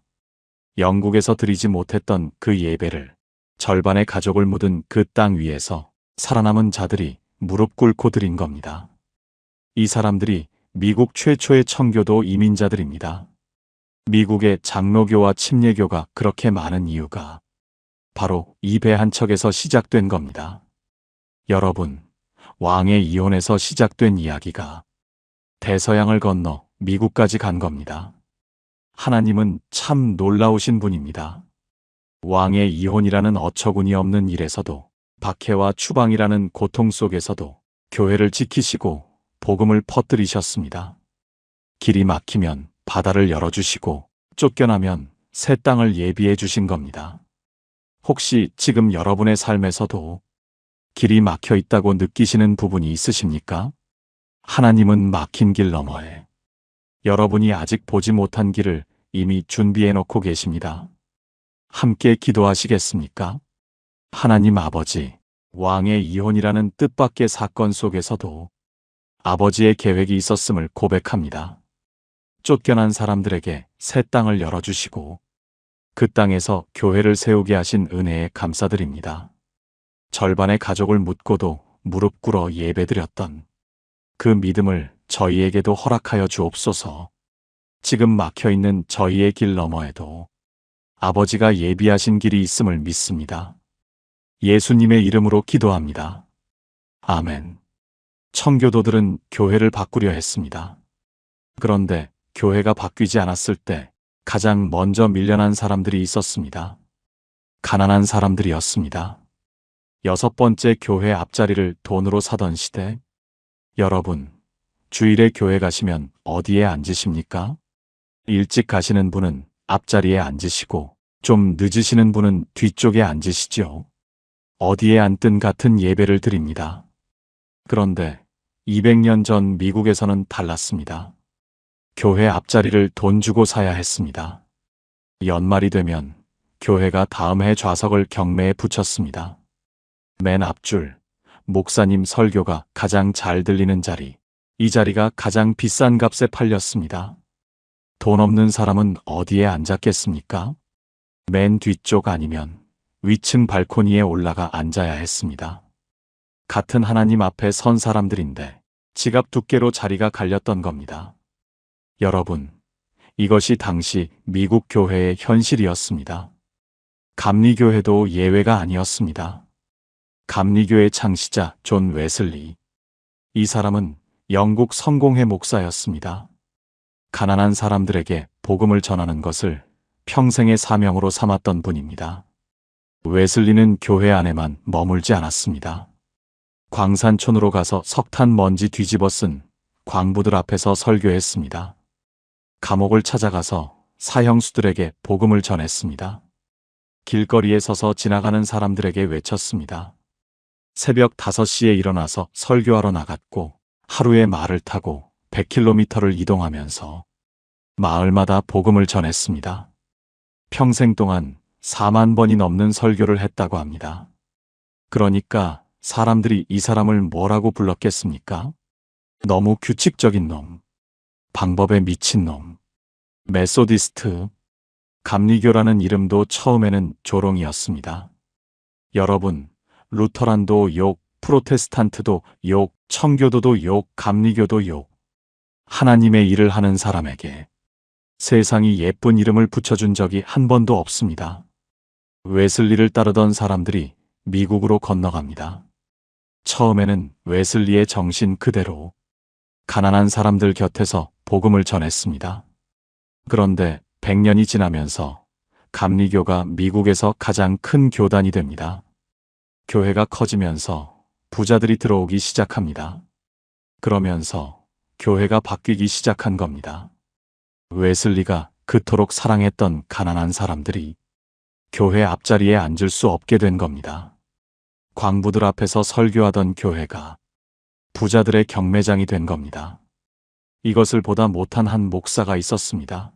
영국에서 드리지 못했던 그 예배를 절반의 가족을 묻은 그 땅 위에서 살아남은 자들이 무릎 꿇고 드린 겁니다. 이 사람들이 미국 최초의 청교도 이민자들입니다. 미국의 장로교와 침례교가 그렇게 많은 이유가 바로 이 배 한 척에서 시작된 겁니다. 여러분, 왕의 이혼에서 시작된 이야기가 대서양을 건너 미국까지 간 겁니다. 하나님은 참 놀라우신 분입니다. 왕의 이혼이라는 어처구니 없는 일에서도, 박해와 추방이라는 고통 속에서도 교회를 지키시고 복음을 퍼뜨리셨습니다. 길이 막히면 바다를 열어주시고 쫓겨나면 새 땅을 예비해 주신 겁니다. 혹시 지금 여러분의 삶에서도 길이 막혀 있다고 느끼시는 부분이 있으십니까? 하나님은 막힌 길 너머에 여러분이 아직 보지 못한 길을 이미 준비해 놓고 계십니다. 함께 기도하시겠습니까? 하나님 아버지, 왕의 이혼이라는 뜻밖의 사건 속에서도 아버지의 계획이 있었음을 고백합니다. 쫓겨난 사람들에게 새 땅을 열어주시고 그 땅에서 교회를 세우게 하신 은혜에 감사드립니다. 절반의 가족을 묻고도 무릎 꿇어 예배드렸던 그 믿음을 저희에게도 허락하여 주옵소서. 지금 막혀있는 저희의 길 너머에도 아버지가 예비하신 길이 있음을 믿습니다. 예수님의 이름으로 기도합니다. 아멘. 청교도들은 교회를 바꾸려 했습니다. 그런데 교회가 바뀌지 않았을 때 가장 먼저 밀려난 사람들이 있었습니다. 가난한 사람들이었습니다. 6번째 교회 앞자리를 돈으로 사던 시대. 여러분, 주일에 교회 가시면 어디에 앉으십니까? 일찍 가시는 분은 앞자리에 앉으시고 좀 늦으시는 분은 뒤쪽에 앉으시죠. 어디에 앉든 같은 예배를 드립니다. 그런데 200년 전 미국에서는 달랐습니다. 교회 앞자리를 돈 주고 사야 했습니다. 연말이 되면 교회가 다음 해 좌석을 경매에 붙였습니다. 맨 앞줄, 목사님 설교가 가장 잘 들리는 자리, 이 자리가 가장 비싼 값에 팔렸습니다. 돈 없는 사람은 어디에 앉았겠습니까? 맨 뒤쪽 아니면 위층 발코니에 올라가 앉아야 했습니다. 같은 하나님 앞에 선 사람들인데 지갑 두께로 자리가 갈렸던 겁니다. 여러분, 이것이 당시 미국 교회의 현실이었습니다. 감리교회도 예외가 아니었습니다. 감리교의 창시자 존 웨슬리. 이 사람은 영국 성공회 목사였습니다. 가난한 사람들에게 복음을 전하는 것을 평생의 사명으로 삼았던 분입니다. 웨슬리는 교회 안에만 머물지 않았습니다. 광산촌으로 가서 석탄 먼지 뒤집어 쓴 광부들 앞에서 설교했습니다. 감옥을 찾아가서 사형수들에게 복음을 전했습니다. 길거리에 서서 지나가는 사람들에게 외쳤습니다. 새벽 5시에 일어나서 설교하러 나갔고 하루에 말을 타고 100km를 이동하면서 마을마다 복음을 전했습니다. 평생 동안 4만 번이 넘는 설교를 했다고 합니다. 그러니까 사람들이 이 사람을 뭐라고 불렀겠습니까? 너무 규칙적인 놈, 방법에 미친 놈, 메소디스트, 감리교라는 이름도 처음에는 조롱이었습니다. 여러분, 루터란도 욕, 프로테스탄트도 욕, 청교도도 욕, 감리교도 욕. 하나님의 일을 하는 사람에게 세상이 예쁜 이름을 붙여준 적이 한 번도 없습니다. 웨슬리를 따르던 사람들이 미국으로 건너갑니다. 처음에는 웨슬리의 정신 그대로 가난한 사람들 곁에서 복음을 전했습니다. 그런데 100년이 지나면서 감리교가 미국에서 가장 큰 교단이 됩니다. 교회가 커지면서 부자들이 들어오기 시작합니다. 그러면서 교회가 바뀌기 시작한 겁니다. 웨슬리가 그토록 사랑했던 가난한 사람들이 교회 앞자리에 앉을 수 없게 된 겁니다. 광부들 앞에서 설교하던 교회가 부자들의 경매장이 된 겁니다. 이것을 보다 못한 한 목사가 있었습니다.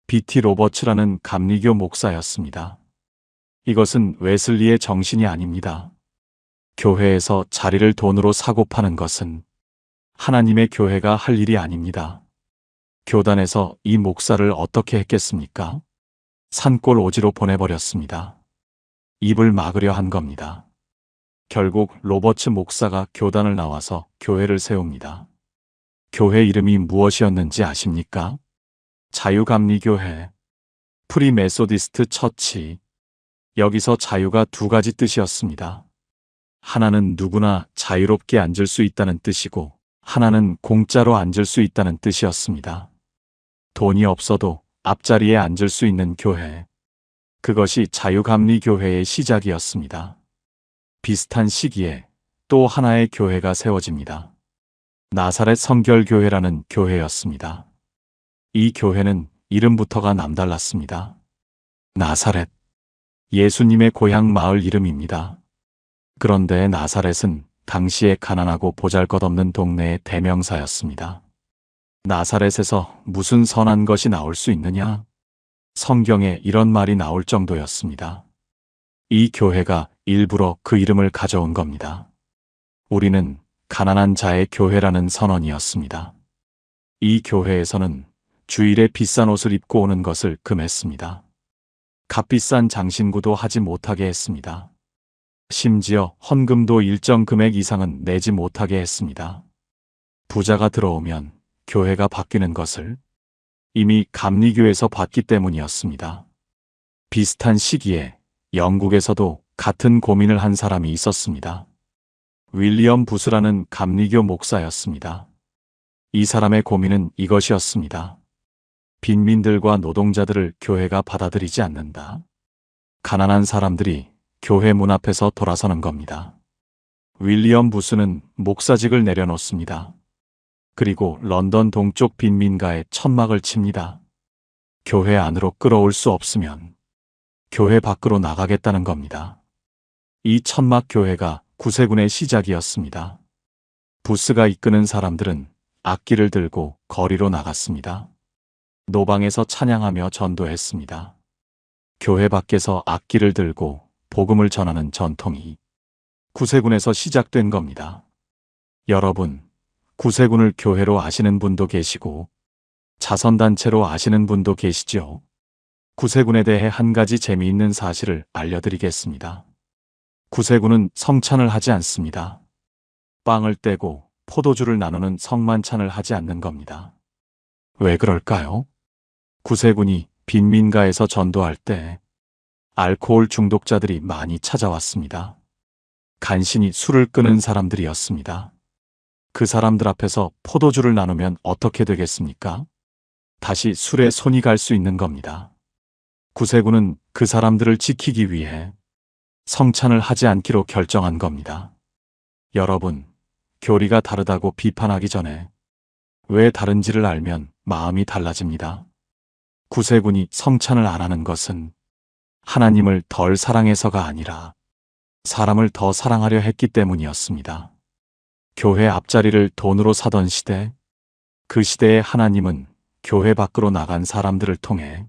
B.T. 로버츠라는 감리교 목사였습니다. 이것은 웨슬리의 정신이 아닙니다. 교회에서 자리를 돈으로 사고 파는 것은 하나님의 교회가 할 일이 아닙니다. 교단에서 이 목사를 어떻게 했겠습니까? 산골 오지로 보내버렸습니다. 입을 막으려 한 겁니다. 결국 로버츠 목사가 교단을 나와서 교회를 세웁니다. 교회 이름이 무엇이었는지 아십니까? 자유감리교회, 프리메소디스트 처치. 여기서 자유가 두 가지 뜻이었습니다. 하나는 누구나 자유롭게 앉을 수 있다는 뜻이고 하나는 공짜로 앉을 수 있다는 뜻이었습니다. 돈이 없어도 앞자리에 앉을 수 있는 교회. 그것이 자유감리교회의 시작이었습니다. 비슷한 시기에 또 하나의 교회가 세워집니다. 나사렛 성결교회라는 교회였습니다. 이 교회는 이름부터가 남달랐습니다. 나사렛, 예수님의 고향 마을 이름입니다. 그런데 나사렛은 당시에 가난하고 보잘것없는 동네의 대명사였습니다. 나사렛에서 무슨 선한 것이 나올 수 있느냐? 성경에 이런 말이 나올 정도였습니다. 이 교회가 일부러 그 이름을 가져온 겁니다. 우리는 가난한 자의 교회라는 선언이었습니다. 이 교회에서는 주일에 비싼 옷을 입고 오는 것을 금했습니다. 값비싼 장신구도 하지 못하게 했습니다. 심지어 헌금도 일정 금액 이상은 내지 못하게 했습니다. 부자가 들어오면 교회가 바뀌는 것을 이미 감리교에서 봤기 때문이었습니다. 비슷한 시기에 영국에서도 같은 고민을 한 사람이 있었습니다. 윌리엄 부스라는 감리교 목사였습니다. 이 사람의 고민은 이것이었습니다. 빈민들과 노동자들을 교회가 받아들이지 않는다. 가난한 사람들이 교회 문 앞에서 돌아서는 겁니다. 윌리엄 부스는 목사직을 내려놓습니다. 그리고 런던 동쪽 빈민가에 천막을 칩니다. 교회 안으로 끌어올 수 없으면 교회 밖으로 나가겠다는 겁니다. 이 천막 교회가 구세군의 시작이었습니다. 부스가 이끄는 사람들은 악기를 들고 거리로 나갔습니다. 노방에서 찬양하며 전도했습니다. 교회 밖에서 악기를 들고 복음을 전하는 전통이 구세군에서 시작된 겁니다. 여러분, 구세군을 교회로 아시는 분도 계시고 자선단체로 아시는 분도 계시죠? 구세군에 대해 한 가지 재미있는 사실을 알려드리겠습니다. 구세군은 성찬을 하지 않습니다. 빵을 떼고 포도주를 나누는 성만찬을 하지 않는 겁니다. 왜 그럴까요? 구세군이 빈민가에서 전도할 때 알코올 중독자들이 많이 찾아왔습니다. 간신히 술을 끄는 사람들이었습니다. 그 사람들 앞에서 포도주를 나누면 어떻게 되겠습니까? 다시 술에 손이 갈 수 있는 겁니다. 구세군은 그 사람들을 지키기 위해 성찬을 하지 않기로 결정한 겁니다. 여러분, 교리가 다르다고 비판하기 전에 왜 다른지를 알면 마음이 달라집니다. 구세군이 성찬을 안 하는 것은 하나님을 덜 사랑해서가 아니라 사람을 더 사랑하려 했기 때문이었습니다. 교회 앞자리를 돈으로 사던 시대, 그 시대의 하나님은 교회 밖으로 나간 사람들을 통해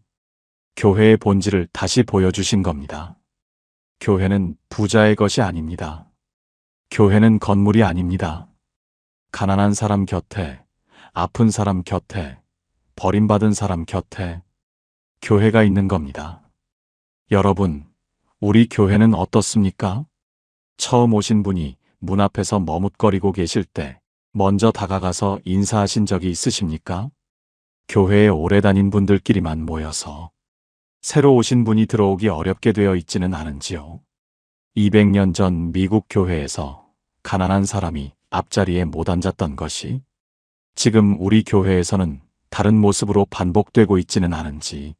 교회의 본질을 다시 보여주신 겁니다. 교회는 부자의 것이 아닙니다. 교회는 건물이 아닙니다. 가난한 사람 곁에, 아픈 사람 곁에, 버림받은 사람 곁에 교회가 있는 겁니다. 여러분, 우리 교회는 어떻습니까? 처음 오신 분이 문 앞에서 머뭇거리고 계실 때 먼저 다가가서 인사하신 적이 있으십니까? 교회에 오래 다닌 분들끼리만 모여서 새로 오신 분이 들어오기 어렵게 되어 있지는 않은지요? 200년 전 미국 교회에서 가난한 사람이 앞자리에 못 앉았던 것이 지금 우리 교회에서는 다른 모습으로 반복되고 있지는 않은지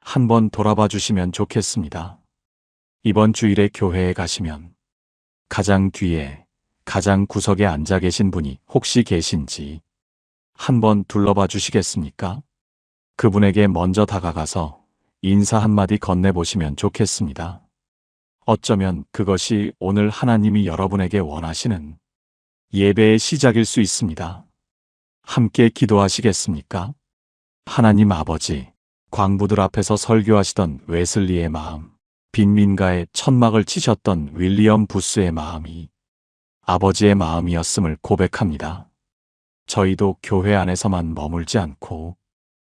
한번 돌아봐 주시면 좋겠습니다. 이번 주일에 교회에 가시면 가장 뒤에, 가장 구석에 앉아 계신 분이 혹시 계신지 한번 둘러봐 주시겠습니까? 그분에게 먼저 다가가서 인사 한마디 건네보시면 좋겠습니다. 어쩌면 그것이 오늘 하나님이 여러분에게 원하시는 예배의 시작일 수 있습니다. 함께 기도하시겠습니까? 하나님 아버지, 광부들 앞에서 설교하시던 웨슬리의 마음, 빈민가에 천막을 치셨던 윌리엄 부스의 마음이 아버지의 마음이었음을 고백합니다. 저희도 교회 안에서만 머물지 않고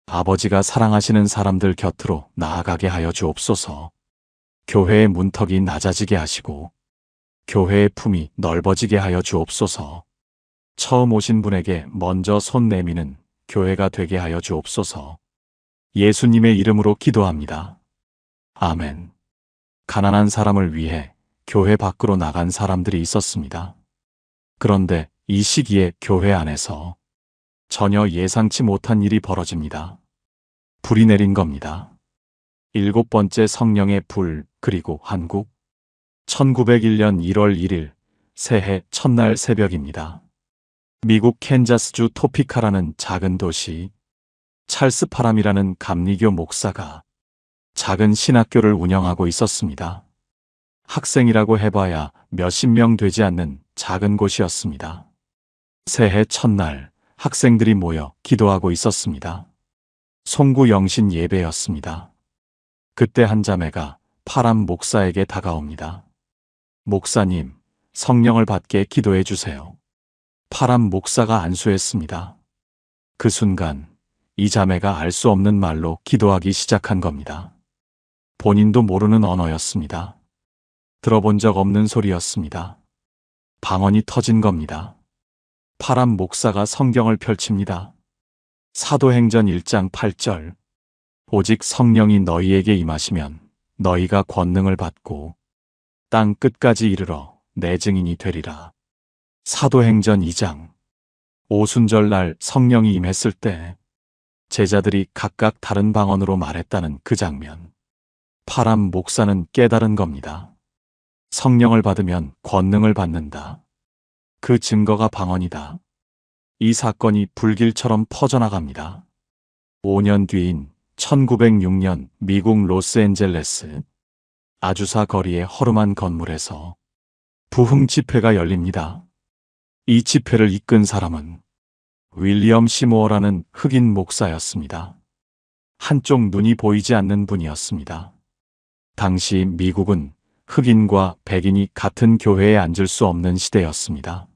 아버지가 사랑하시는 사람들 곁으로 나아가게 하여 주옵소서. 교회의 문턱이 낮아지게 하시고 교회의 품이 넓어지게 하여 주옵소서. 처음 오신 분에게 먼저 손 내미는 교회가 되게 하여 주옵소서. 예수님의 이름으로 기도합니다. 아멘. 가난한 사람을 위해 교회 밖으로 나간 사람들이 있었습니다. 그런데 이 시기에 교회 안에서 전혀 예상치 못한 일이 벌어집니다. 불이 내린 겁니다. 7번째 성령의 불, 그리고 한국 1901년 1월 1일 새해 첫날 새벽입니다. 미국 캔자스주 토피카라는 작은 도시, 찰스 파람이라는 감리교 목사가 작은 신학교를 운영하고 있었습니다. 학생이라고 해봐야 몇십 명 되지 않는 작은 곳이었습니다. 새해 첫날 학생들이 모여 기도하고 있었습니다. 송구 영신 예배였습니다. 그때 한 자매가 파람 목사에게 다가옵니다. 목사님, 성령을 받게 기도해 주세요. 파람 목사가 안수했습니다. 그 순간 이 자매가 알 수 없는 말로 기도하기 시작한 겁니다. 본인도 모르는 언어였습니다. 들어본 적 없는 소리였습니다. 방언이 터진 겁니다. 파람 목사가 성경을 펼칩니다. 사도행전 1장 8절. 오직 성령이 너희에게 임하시면 너희가 권능을 받고 땅 끝까지 이르러 내 증인이 되리라. 사도행전 2장. 오순절날 성령이 임했을 때 제자들이 각각 다른 방언으로 말했다는 그 장면. 파람 목사는 깨달은 겁니다. 성령을 받으면 권능을 받는다. 그 증거가 방언이다. 이 사건이 불길처럼 퍼져나갑니다. 5년 뒤인 1906년 미국 로스앤젤레스 아주사 거리의 허름한 건물에서 부흥 집회가 열립니다. 이 집회를 이끈 사람은 윌리엄 시모어라는 흑인 목사였습니다. 한쪽 눈이 보이지 않는 분이었습니다. 당시 미국은 흑인과 백인이 같은 교회에 앉을 수 없는 시대였습니다.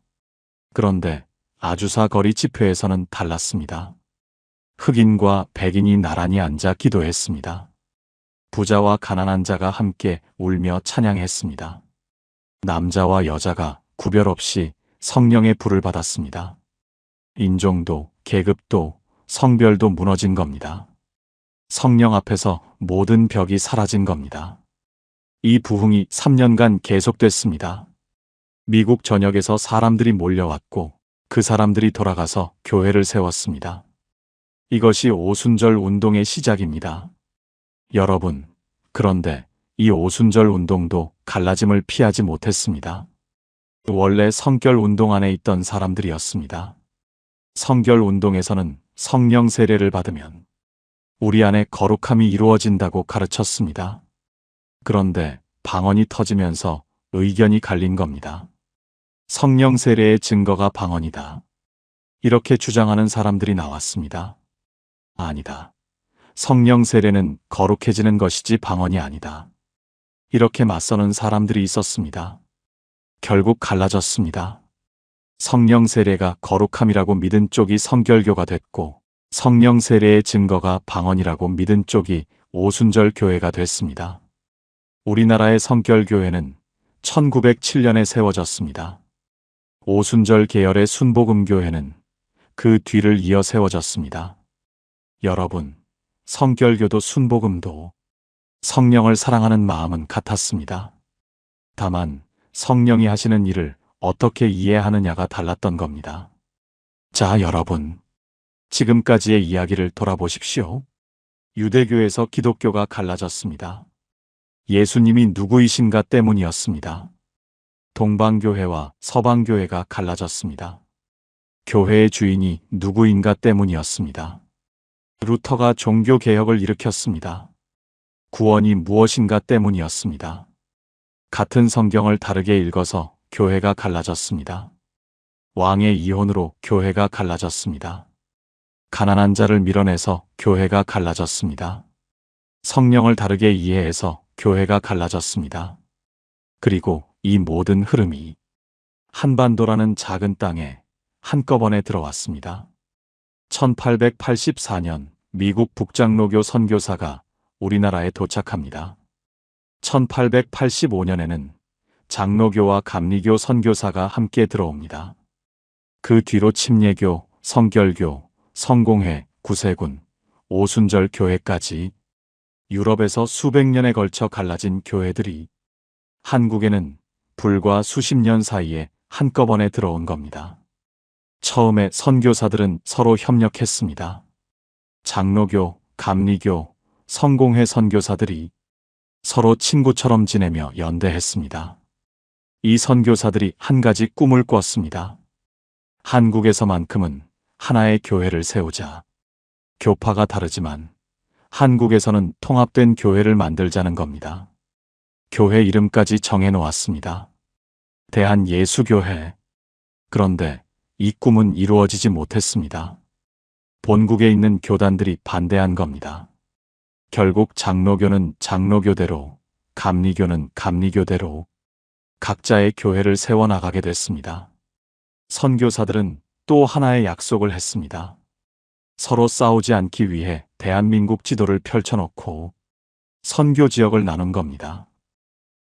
그런데 아주사 거리 집회에서는 달랐습니다. 흑인과 백인이 나란히 앉아 기도했습니다. 부자와 가난한 자가 함께 울며 찬양했습니다. 남자와 여자가 구별 없이 성령의 불을 받았습니다. 인종도 계급도 성별도 무너진 겁니다. 성령 앞에서 모든 벽이 사라진 겁니다. 이 부흥이 3년간 계속됐습니다. 미국 전역에서 사람들이 몰려왔고 그 사람들이 돌아가서 교회를 세웠습니다. 이것이 오순절 운동의 시작입니다. 여러분, 그런데 이 오순절 운동도 갈라짐을 피하지 못했습니다. 원래 성결 운동 안에 있던 사람들이었습니다. 성결 운동에서는 성령 세례를 받으면 우리 안에 거룩함이 이루어진다고 가르쳤습니다. 그런데 방언이 터지면서 의견이 갈린 겁니다. 성령 세례의 증거가 방언이다. 이렇게 주장하는 사람들이 나왔습니다. 아니다. 성령 세례는 거룩해지는 것이지 방언이 아니다. 이렇게 맞서는 사람들이 있었습니다. 결국 갈라졌습니다. 성령 세례가 거룩함이라고 믿은 쪽이 성결교가 됐고 성령 세례의 증거가 방언이라고 믿은 쪽이 오순절 교회가 됐습니다. 우리나라의 성결교회는 1907년에 세워졌습니다. 오순절 계열의 순복음교회는 그 뒤를 이어 세워졌습니다. 여러분, 성결교도 순복음도 성령을 사랑하는 마음은 같았습니다. 다만 성령이 하시는 일을 어떻게 이해하느냐가 달랐던 겁니다. 자, 여러분, 지금까지의 이야기를 돌아보십시오. 유대교에서 기독교가 갈라졌습니다. 예수님이 누구이신가 때문이었습니다. 동방교회와 서방교회가 갈라졌습니다. 교회의 주인이 누구인가 때문이었습니다. 루터가 종교개혁을 일으켰습니다. 구원이 무엇인가 때문이었습니다. 같은 성경을 다르게 읽어서 교회가 갈라졌습니다. 왕의 이혼으로 교회가 갈라졌습니다. 가난한 자를 밀어내서 교회가 갈라졌습니다. 성령을 다르게 이해해서 교회가 갈라졌습니다. 그리고 이 모든 흐름이 한반도라는 작은 땅에 한꺼번에 들어왔습니다. 1884년 미국 북장로교 선교사가 우리나라에 도착합니다. 1885년에는 장로교와 감리교 선교사가 함께 들어옵니다. 그 뒤로 침례교, 성결교, 성공회, 구세군, 오순절 교회까지 유럽에서 수백 년에 걸쳐 갈라진 교회들이 한국에는 불과 수십 년 사이에 한꺼번에 들어온 겁니다. 처음에 선교사들은 서로 협력했습니다. 장로교, 감리교, 성공회 선교사들이 서로 친구처럼 지내며 연대했습니다. 이 선교사들이 한 가지 꿈을 꿨습니다. 한국에서만큼은 하나의 교회를 세우자. 교파가 다르지만 한국에서는 통합된 교회를 만들자는 겁니다. 교회 이름까지 정해놓았습니다. 대한예수교회. 그런데 이 꿈은 이루어지지 못했습니다. 본국에 있는 교단들이 반대한 겁니다. 결국 장로교는 장로교대로, 감리교는 감리교대로 각자의 교회를 세워나가게 됐습니다. 선교사들은 또 하나의 약속을 했습니다. 서로 싸우지 않기 위해 대한민국 지도를 펼쳐놓고 선교 지역을 나눈 겁니다.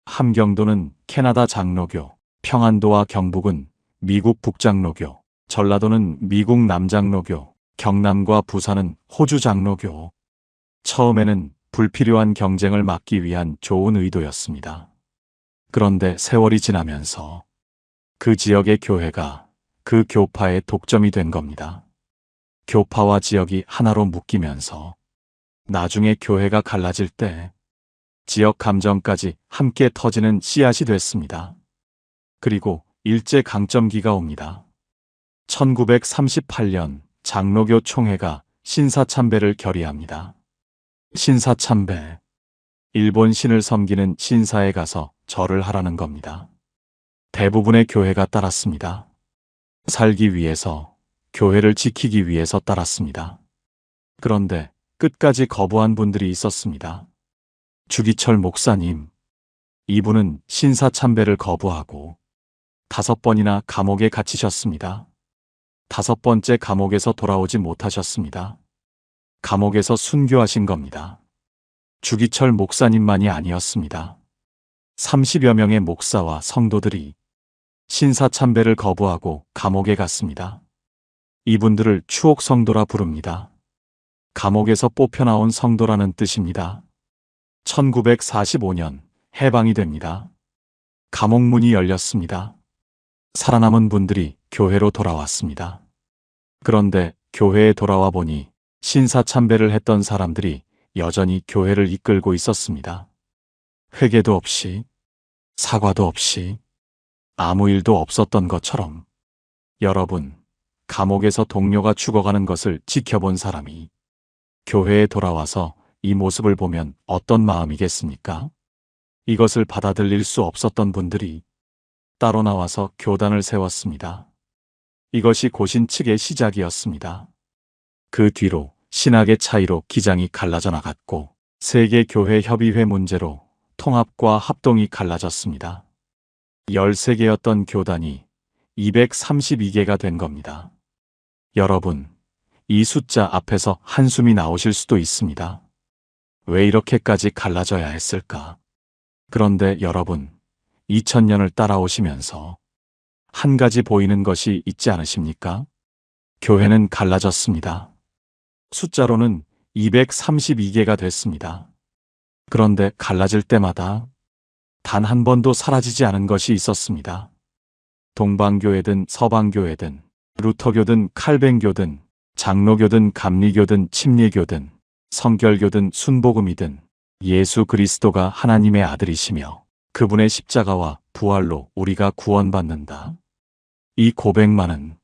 함경도는 캐나다 장로교, 평안도와 경북은 미국 북장로교, 전라도는 미국 남장로교, 경남과 부산은 호주 장로교. 처음에는 불필요한 경쟁을 막기 위한 좋은 의도였습니다. 그런데 세월이 지나면서 그 지역의 교회가 그 교파의 독점이 된 겁니다. 교파와 지역이 하나로 묶이면서 나중에 교회가 갈라질 때 지역 감정까지 함께 터지는 씨앗이 됐습니다. 그리고 일제강점기가 옵니다. 1938년 장로교 총회가 신사참배를 결의합니다. 신사참배. 일본 신을 섬기는 신사에 가서 절을 하라는 겁니다. 대부분의 교회가 따랐습니다. 살기 위해서, 교회를 지키기 위해서 따랐습니다. 그런데 끝까지 거부한 분들이 있었습니다. 주기철 목사님. 이분은 신사참배를 거부하고 5번이나 감옥에 갇히셨습니다. 5번째 감옥에서 돌아오지 못하셨습니다. 감옥에서 순교하신 겁니다. 주기철 목사님만이 아니었습니다. 30여 명의 목사와 성도들이 신사참배를 거부하고 감옥에 갔습니다. 이분들을 추옥성도라 부릅니다. 감옥에서 뽑혀나온 성도라는 뜻입니다. 1945년 해방이 됩니다. 감옥 문이 열렸습니다. 살아남은 분들이 교회로 돌아왔습니다. 그런데 교회에 돌아와 보니 신사참배를 했던 사람들이 여전히 교회를 이끌고 있었습니다. 회개도 없이, 사과도 없이, 아무 일도 없었던 것처럼. 여러분, 감옥에서 동료가 죽어가는 것을 지켜본 사람이 교회에 돌아와서 이 모습을 보면 어떤 마음이겠습니까? 이것을 받아들일 수 없었던 분들이 따로 나와서 교단을 세웠습니다. 이것이 고신 측의 시작이었습니다. 그 뒤로 신학의 차이로 기장이 갈라져 나갔고 세계교회협의회 문제로 통합과 합동이 갈라졌습니다. 13개였던 교단이 232개가 된 겁니다. 여러분, 이 숫자 앞에서 한숨이 나오실 수도 있습니다. 왜 이렇게까지 갈라져야 했을까? 그런데 여러분, 2000년을 따라오시면서 한 가지 보이는 것이 있지 않으십니까? 교회는 갈라졌습니다. 숫자로는 232개가 됐습니다. 그런데 갈라질 때마다 단 한 번도 사라지지 않은 것이 있었습니다. 동방교회든 서방교회든 루터교든 칼뱅교든 장로교든 감리교든 침례교든 성결교든 순복음이든 예수 그리스도가 하나님의 아들이시며 그분의 십자가와 부활로 우리가 구원받는다. 이 고백만은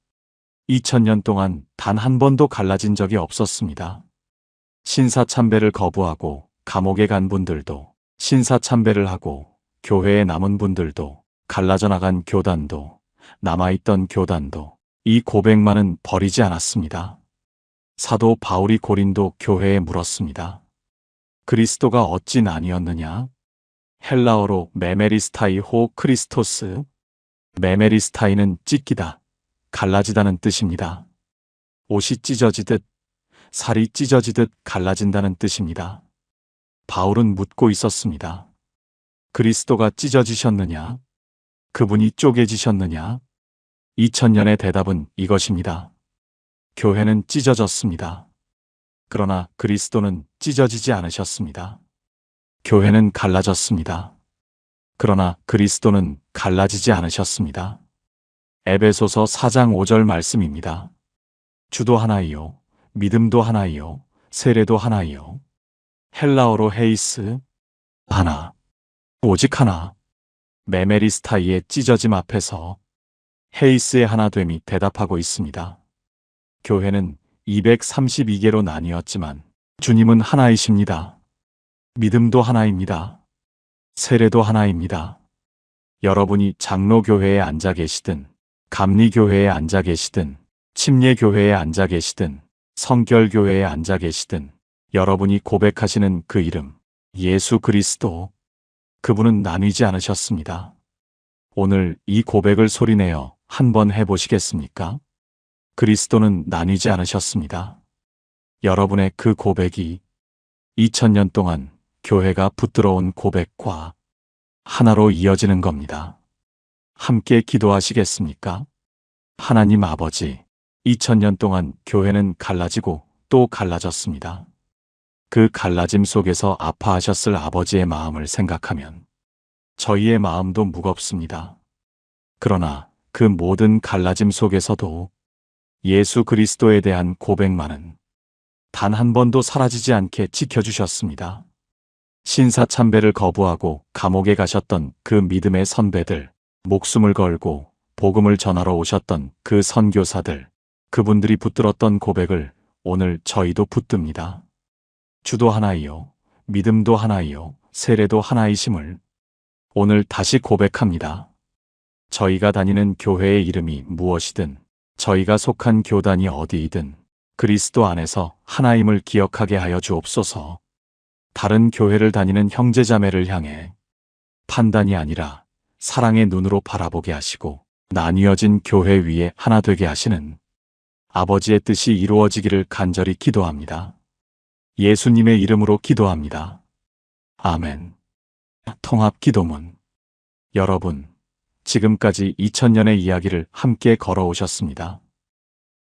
2000년 동안 단 한 번도 갈라진 적이 없었습니다. 신사참배를 거부하고 감옥에 간 분들도, 신사참배를 하고 교회에 남은 분들도, 갈라져 나간 교단도, 남아있던 교단도 이 고백만은 버리지 않았습니다. 사도 바울이 고린도 교회에 물었습니다. 그리스도가 어찐 아니었느냐? 헬라어로 메메리스타이 호 크리스토스. 메메리스타이는 찢기다, 갈라지다는 뜻입니다. 옷이 찢어지듯, 살이 찢어지듯 갈라진다는 뜻입니다. 바울은 묻고 있었습니다. 그리스도가 찢어지셨느냐? 그분이 쪼개지셨느냐? 2000년의 대답은 이것입니다. 교회는 찢어졌습니다. 그러나 그리스도는 찢어지지 않으셨습니다. 교회는 갈라졌습니다. 그러나 그리스도는 갈라지지 않으셨습니다. 에베소서 4장 5절 말씀입니다. 주도 하나이요, 믿음도 하나이요, 세례도 하나이요. 헬라어로 헤이스, 하나, 오직 하나. 메메리스타이의 찢어짐 앞에서 헤이스의 하나됨이 대답하고 있습니다. 교회는 232개로 나뉘었지만 주님은 하나이십니다. 믿음도 하나입니다. 세례도 하나입니다. 여러분이 장로교회에 앉아 계시든, 감리교회에 앉아 계시든, 침례교회에 앉아 계시든, 성결교회에 앉아 계시든, 여러분이 고백하시는 그 이름, 예수 그리스도, 그분은 나뉘지 않으셨습니다. 오늘 이 고백을 소리내어 한번 해보시겠습니까? 그리스도는 나뉘지 않으셨습니다. 여러분의 그 고백이 2000년 동안 교회가 붙들어온 고백과 하나로 이어지는 겁니다. 함께 기도하시겠습니까? 하나님 아버지, 2000년 동안 교회는 갈라지고 또 갈라졌습니다. 그 갈라짐 속에서 아파하셨을 아버지의 마음을 생각하면 저희의 마음도 무겁습니다. 그러나 그 모든 갈라짐 속에서도 예수 그리스도에 대한 고백만은 단 한 번도 사라지지 않게 지켜주셨습니다. 신사참배를 거부하고 감옥에 가셨던 그 믿음의 선배들, 목숨을 걸고 복음을 전하러 오셨던 그 선교사들, 그분들이 붙들었던 고백을 오늘 저희도 붙듭니다. 주도 하나이요, 믿음도 하나이요, 세례도 하나이심을 오늘 다시 고백합니다. 저희가 다니는 교회의 이름이 무엇이든, 저희가 속한 교단이 어디이든 그리스도 안에서 하나임을 기억하게 하여 주옵소서. 다른 교회를 다니는 형제자매를 향해 판단이 아니라 사랑의 눈으로 바라보게 하시고 나뉘어진 교회 위에 하나 되게 하시는 아버지의 뜻이 이루어지기를 간절히 기도합니다. 예수님의 이름으로 기도합니다. 아멘. 통합 기도문. 여러분, 지금까지 2000년의 이야기를 함께 걸어오셨습니다.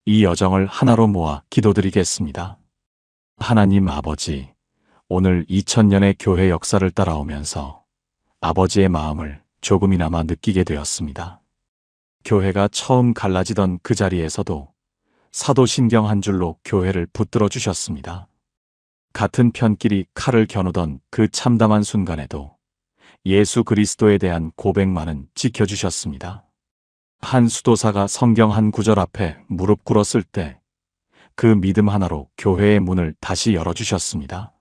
이 여정을 하나로 모아 기도드리겠습니다. 하나님 아버지, 오늘 2000년의 교회 역사를 따라오면서 아버지의 마음을 조금이나마 느끼게 되었습니다. 교회가 처음 갈라지던 그 자리에서도 사도신경 한 줄로 교회를 붙들어 주셨습니다. 같은 편끼리 칼을 겨누던 그 참담한 순간에도 예수 그리스도에 대한 고백만은 지켜주셨습니다. 한 수도사가 성경 한 구절 앞에 무릎 꿇었을 때 그 믿음 하나로 교회의 문을 다시 열어주셨습니다.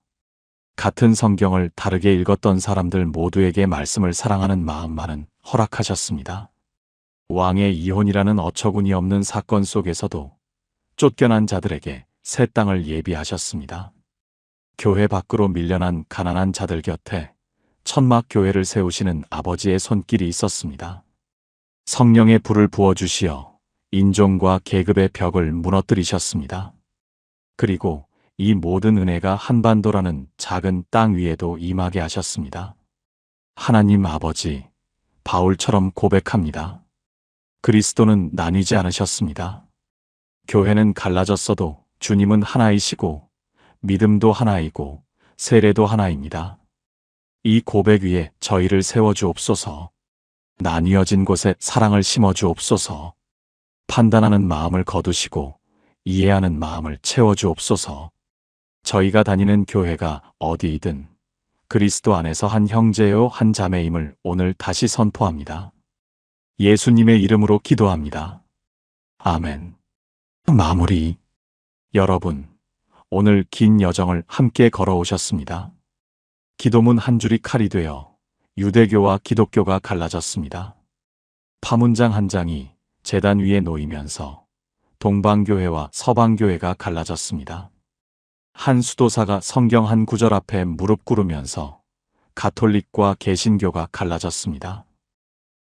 같은 성경을 다르게 읽었던 사람들 모두에게 말씀을 사랑하는 마음만은 허락하셨습니다. 왕의 이혼이라는 어처구니 없는 사건 속에서도 쫓겨난 자들에게 새 땅을 예비하셨습니다. 교회 밖으로 밀려난 가난한 자들 곁에 천막 교회를 세우시는 아버지의 손길이 있었습니다. 성령의 불을 부어주시어 인종과 계급의 벽을 무너뜨리셨습니다. 그리고 이 모든 은혜가 한반도라는 작은 땅 위에도 임하게 하셨습니다. 하나님 아버지, 바울처럼 고백합니다. 그리스도는 나뉘지 않으셨습니다. 교회는 갈라졌어도 주님은 하나이시고 믿음도 하나이고 세례도 하나입니다. 이 고백 위에 저희를 세워주옵소서. 나뉘어진 곳에 사랑을 심어주옵소서. 판단하는 마음을 거두시고 이해하는 마음을 채워주옵소서. 저희가 다니는 교회가 어디이든 그리스도 안에서 한 형제요 한 자매임을 오늘 다시 선포합니다. 예수님의 이름으로 기도합니다. 아멘. 마무리. 여러분, 오늘 긴 여정을 함께 걸어오셨습니다. 기도문 한 줄이 칼이 되어 유대교와 기독교가 갈라졌습니다. 파문장 한 장이 제단 위에 놓이면서 동방교회와 서방교회가 갈라졌습니다. 한 수도사가 성경 한 구절 앞에 무릎 꿇으면서 가톨릭과 개신교가 갈라졌습니다.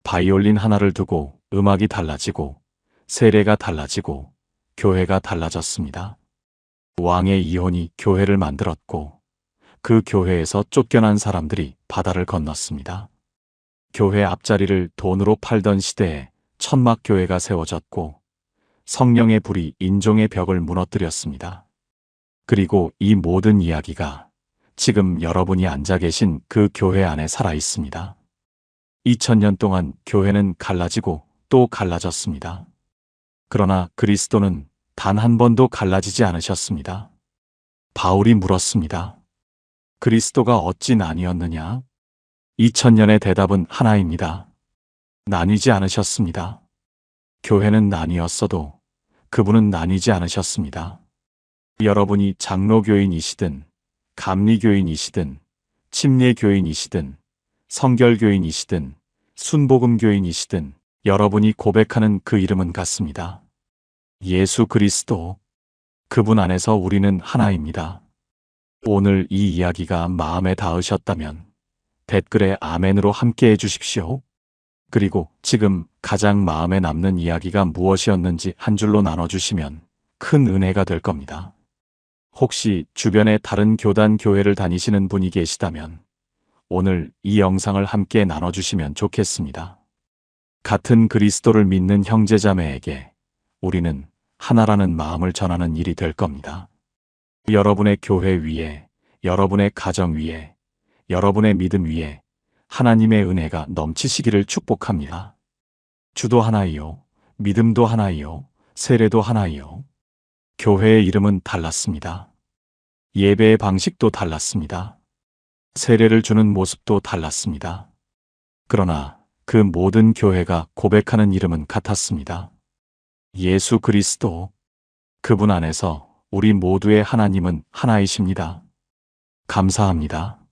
바이올린 하나를 두고 음악이 달라지고 세례가 달라지고 교회가 달라졌습니다. 왕의 이혼이 교회를 만들었고 그 교회에서 쫓겨난 사람들이 바다를 건넜습니다. 교회 앞자리를 돈으로 팔던 시대에 천막교회가 세워졌고 성령의 불이 인종의 벽을 무너뜨렸습니다. 그리고 이 모든 이야기가 지금 여러분이 앉아 계신 그 교회 안에 살아 있습니다. 2000년 동안 교회는 갈라지고 또 갈라졌습니다. 그러나 그리스도는 단 한 번도 갈라지지 않으셨습니다. 바울이 물었습니다. 그리스도가 어찌 나뉘었느냐? 2000년의 대답은 하나입니다. 나뉘지 않으셨습니다. 교회는 나뉘었어도 그분은 나뉘지 않으셨습니다. 여러분이 장로교인이시든 감리교인이시든 침례교인이시든 성결교인이시든 순복음교인이시든 여러분이 고백하는 그 이름은 같습니다. 예수 그리스도. 그분 안에서 우리는 하나입니다. 오늘 이 이야기가 마음에 닿으셨다면 댓글에 아멘으로 함께 해주십시오. 그리고 지금 가장 마음에 남는 이야기가 무엇이었는지 한 줄로 나눠주시면 큰 은혜가 될 겁니다. 혹시 주변에 다른 교단 교회를 다니시는 분이 계시다면 오늘 이 영상을 함께 나눠주시면 좋겠습니다. 같은 그리스도를 믿는 형제자매에게 우리는 하나라는 마음을 전하는 일이 될 겁니다. 여러분의 교회 위에, 여러분의 가정 위에, 여러분의 믿음 위에 하나님의 은혜가 넘치시기를 축복합니다. 주도 하나이요, 믿음도 하나이요, 세례도 하나이요. 교회의 이름은 달랐습니다. 예배의 방식도 달랐습니다. 세례를 주는 모습도 달랐습니다. 그러나 그 모든 교회가 고백하는 이름은 같았습니다. 예수 그리스도. 그분 안에서 우리 모두의 하나님은 하나이십니다. 감사합니다.